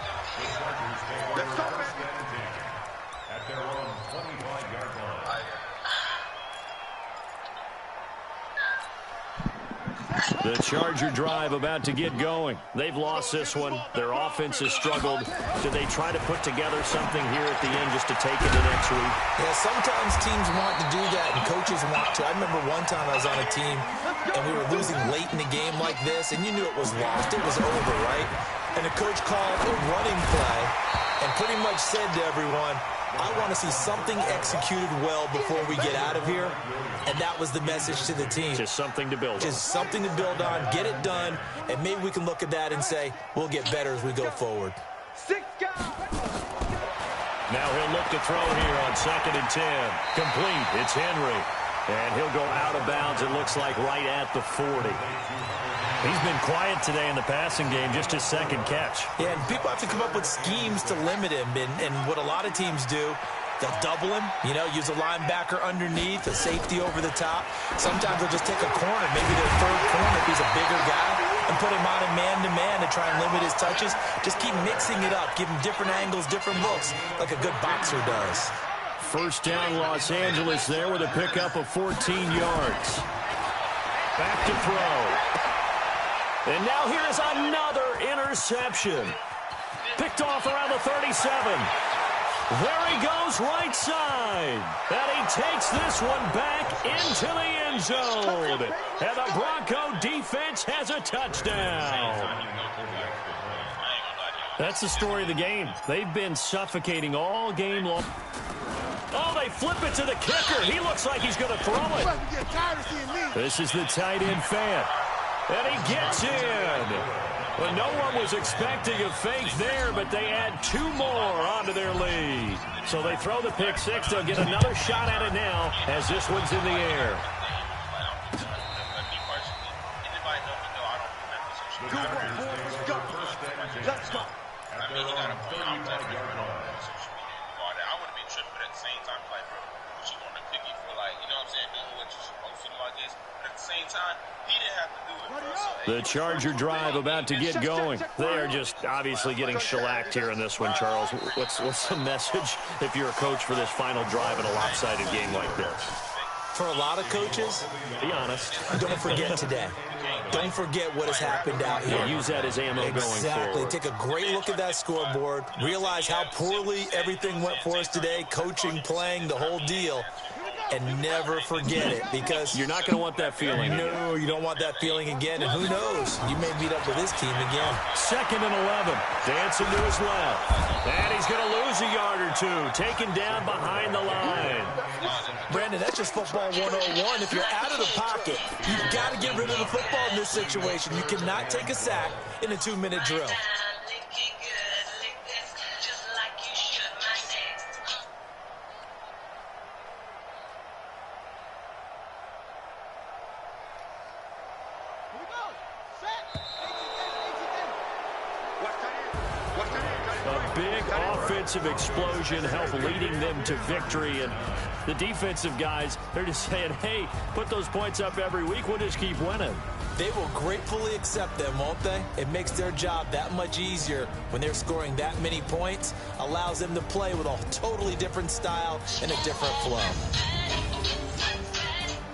The Charger drive about to get going. They've lost this one. Their offense has struggled. Do they try to put together something here at the end just to take it to next week? Yeah, sometimes teams want to do that and coaches want to. I remember one time I was on a team and we were losing late in the game like this, and you knew it was lost. It was over, right? And the coach called a running play and pretty much said to everyone, I want to see something executed well before we get out of here. And that was the message to the team. Just something to build on. Just something to build on, get it done, and maybe we can look at that and say, we'll get better as we go forward. Now he'll look to throw here on 2nd and 10. Complete. It's Henry. And he'll go out of bounds, it looks like, right at the 40. He's been quiet today in the passing game, just his second catch. Yeah, and people have to come up with schemes to limit him. And what a lot of teams do, they'll double him, use a linebacker underneath, a safety over the top. Sometimes they'll just take a corner, maybe their third corner if he's a bigger guy, and put him on a man-to-man to try and limit his touches. Just keep mixing it up, give him different angles, different looks, like a good boxer does. First down, Los Angeles there with a pickup of 14 yards. Back to throw. And now here is another interception. Picked off around the 37. There he goes right side. And he takes this one back into the end zone. And the Bronco defense has a touchdown. That's the story of the game. They've been suffocating all game long. Oh, they flip it to the kicker. He looks like he's going to throw it. This is the tight end fan. And he gets in. Well, no one was expecting a fake there, but they add 2 more onto their lead. So they throw the pick six. They'll get another shot at it now as this one's in the air. Let's go. The Charger drive about to get going. They are just obviously getting shellacked here in this one, Charles. What's the message if you're a coach for this final drive in a lopsided game like this? For a lot of coaches, be honest, don't forget today. Don't forget what has happened out here. Use that as ammo going forward. Exactly. Take a great look at that scoreboard. Realize how poorly everything went for us today. Coaching, playing, the whole deal. And never forget it, because you're not going to want that feeling. No, you don't want that feeling again. And who knows? You may meet up with this team again. 2nd and 11. Dancing to his left. And he's going to lose a yard or two. Taken down behind the line. Brandon, that's just football 101. If you're out of the pocket, you've got to get rid of the football in this situation. You cannot take a sack in a 2-minute drill. Explosion help leading them to victory, and the defensive guys, they're just saying, hey, put those points up every week, we'll just keep winning. They will gratefully accept them, won't they? It makes their job that much easier when they're scoring that many points, allows them to play with a totally different style and a different flow.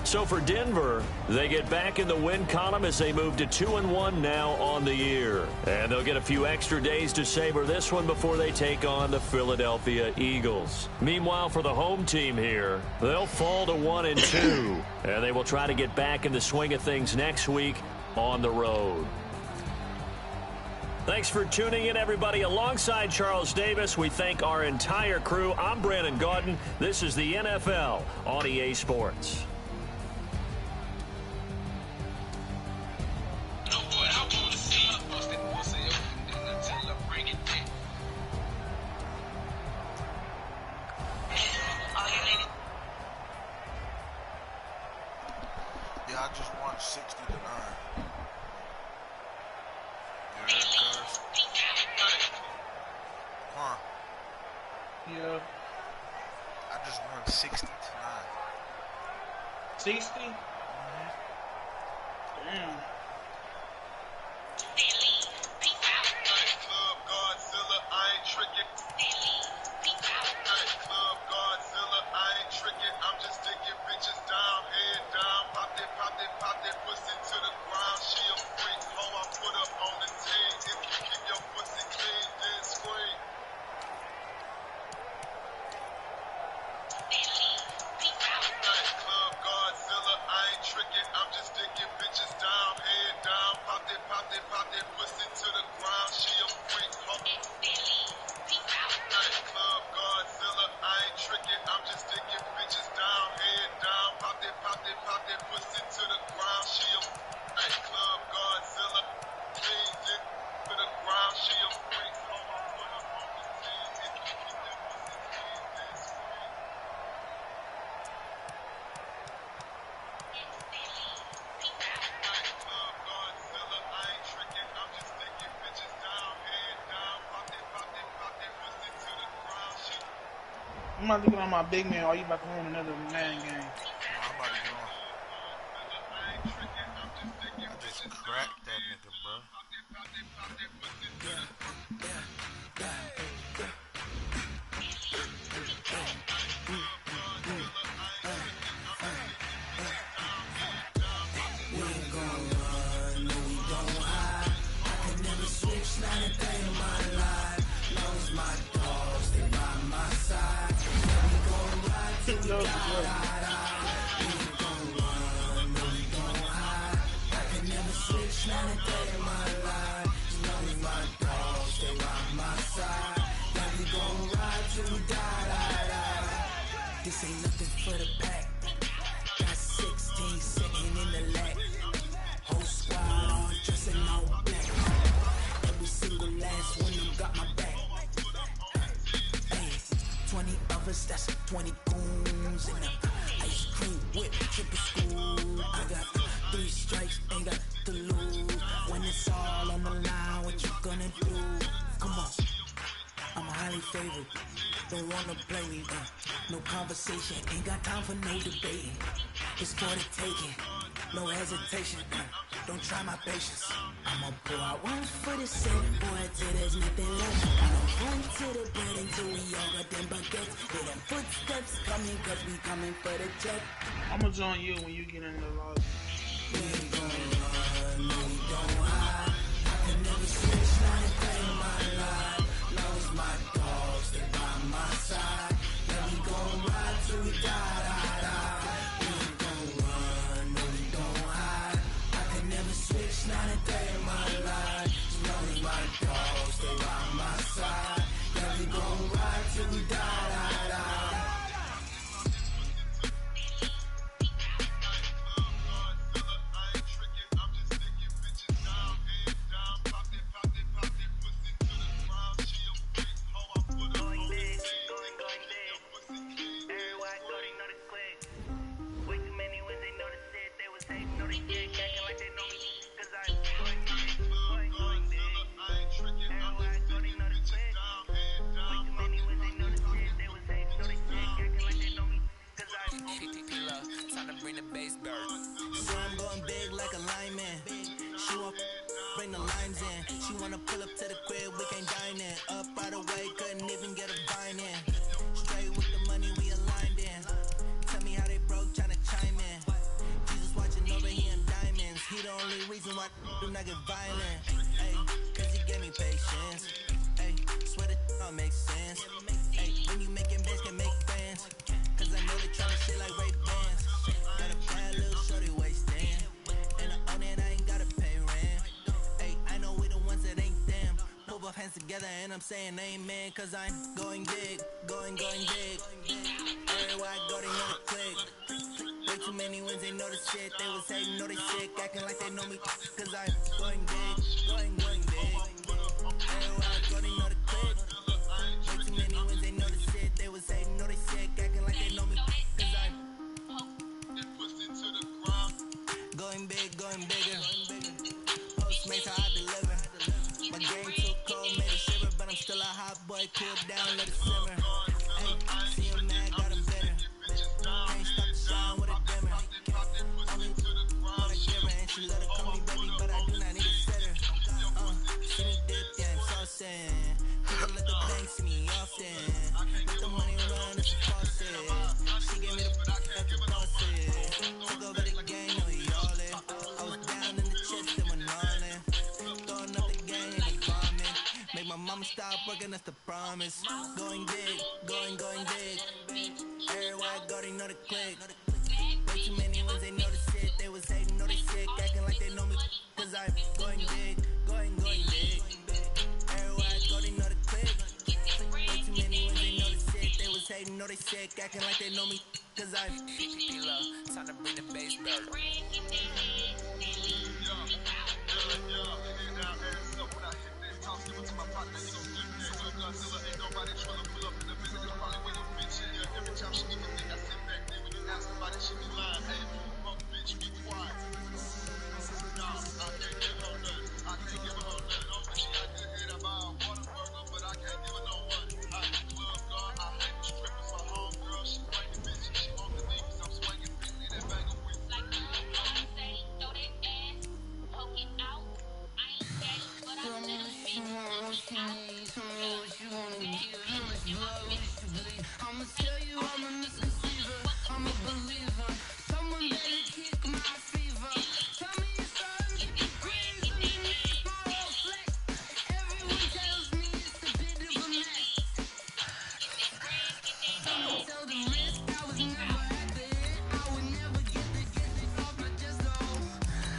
So for Denver, they get back in the win column as they move to 2-1 now on the year. And they'll get a few extra days to savor this one before they take on the Philadelphia Eagles. Meanwhile, for the home team here, they'll fall to 1-2. And they will try to get back in the swing of things next week on the road. Thanks for tuning in, everybody. Alongside Charles Davis, we thank our entire crew. I'm Brandon Gaudin. This is the NFL on EA Sports. I just won 60-9. Huh? Yeah. I just won 60-9. 60? Damn. I'm just thinking pop that pussy to the ground. She a freak, ho. Night club, Godzilla. I ain't tricking, I'm just taking bitches down, head down. Pop that pussy to the ground. She a night club, Godzilla. Clean dick to the ground. She a freak, ho. I put her on the team. If you keep that pussy clean, then scream. Night club, Godzilla. I ain't tricking, I'm just taking bitches down, head down. Pop that pussy to the ground. She I'm about to get on my big man, or you about to win another man game? I'm about to get on. I just cracked that nigga, bro. We ain't gon' run, no we don't hide. I can never switch, not a day in my life. Long as my dogs, they by my side. We gon' ride till we die. We ain't gon' run, no we don't hide. I can never switch, not a day in my life. Long as my dogs, they by my side. Yeah, we gon' ride till we die. This ain't nothing for the pack. Got 16 sitting in the lap. Whole squad all dressing all black. Every single last one of them got my back. Hey, 20 of us, that's 20 goons. And ice cream whip, triple school. I got 3 strikes, ain't got to lose. When it's all on the line, what you gonna do? Come on, I'm highly favored. Don't wanna play me, no conversation. Ain't got time for no debating. It's for the taking, no hesitation. Don't try my patience. I'ma pour out one for the set, boy, till there's nothing left. I don't run to the bread until we all got them baguettes. Hear them footsteps coming, cause we coming for the check. I'ma join you when you get in the lobby. We ain't gon' run, no we don't hide. I can never switch, not a day in my life. Long as my dogs, they by my side. Yeah, we gon' ride till we die. We ain't gon' run, no we don't hide. I can never switch, not a day in my life. As long as my dogs, they by my side. Yeah, we gon' ride till we die. Time to bring the base bird. So I'm going big like a lineman. She won't bring the lines in. She wanna pull up to the crib, we can't dine in. Up right away, couldn't even get a vine in. Straight with the money, we aligned in. Tell me how they broke, tryna chime in. Jesus watching over, he in diamonds. He the only reason why do not get violent. Ay, cause he gave me patience. Ay, swear that all makes sense. Ay, when you making bands, can make friends. Cause I know they tryna shit like Ray Bans. Got a bad little shorty wasting. And I own it, I ain't gotta pay rent. Ay, I know we the ones that ain't them. Pull both hands together and I'm saying amen. Cause I'm going big, going big. Everywhere I go, they know the click. Way too many wins, they know the shit. They was hating, know they sick, acting like they know me. Cause I'm going big, going big. Everywhere I go, they know the click. Way too many wins, they know the shit. They was hating, know they sick, acting like they know me. Cause I'm going big, going bigger. Postmates how I deliver. My game too cold, made a shiver, but I'm still a hot boy. Cool down, let it simmer. Hey, see him mad, got him bitter. Can't stop the shine with a dimmer. Only want a giver, and she let her call me baby, but I do not need a sitter. See me dip, yeah, I'm saucing. People let the bank see me often. Let the money run, it's a faucet. She gave me the at the faucet. Took over the game, no he all in. I was down in the chest, they were gnarling. Throwing up the gang and they bombing. Make my mama stop working, that's the promise. Going big, going big. Everywhere I go, they know the click. Way too many ones, they know the shit. They was hating, know they sick, acting like they know me. Cause I'm going big, sick, acting like they know me, cause I time to bring the bass back. Every time she even think I sit back there when you ask about it, she be lying. Hey, punk bitch, be quiet. Nah, I can't give her nothing. I can't give her nothing. Oh, but she got good head. I buy a Whataburger, but I can't give her no money. I club guard, I hate the strippers. My homegirl, she bringing bitches. She want the niggas. I'm swinging 50, that bag of weed. Like I say, throw that ass, poke it out. I ain't daddy, but I let a bitch poke it out. I'ma tell you I'm a misconceiver, I'm a believer. Someone better kick my fever. Tell me your son, the greens and the knees, my old flex. Everyone tells me it's a bit of a mess. Someone tell the risk I was never at the hit. I would never get it off my chest though.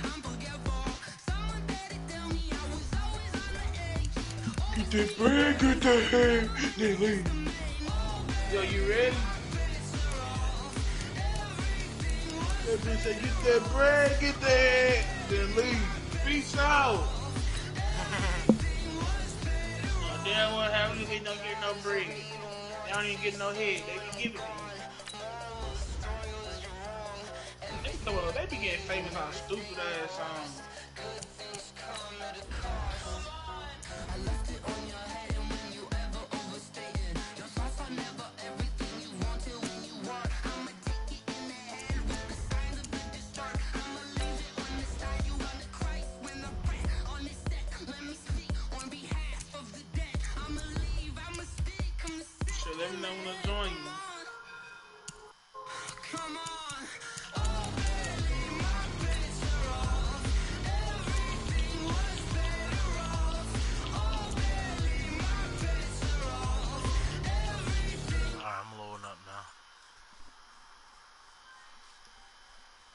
I'm forgetful. Someone better tell me I was always on the edge. Get that bread, get that head, then leave. Yo, you ready? That bitch say, get that bread, get that head, then leave. Peace out. Damn what happens if they don't get no bread. They don't even get no head. They can give it to you. They be getting famous on stupid ass songs.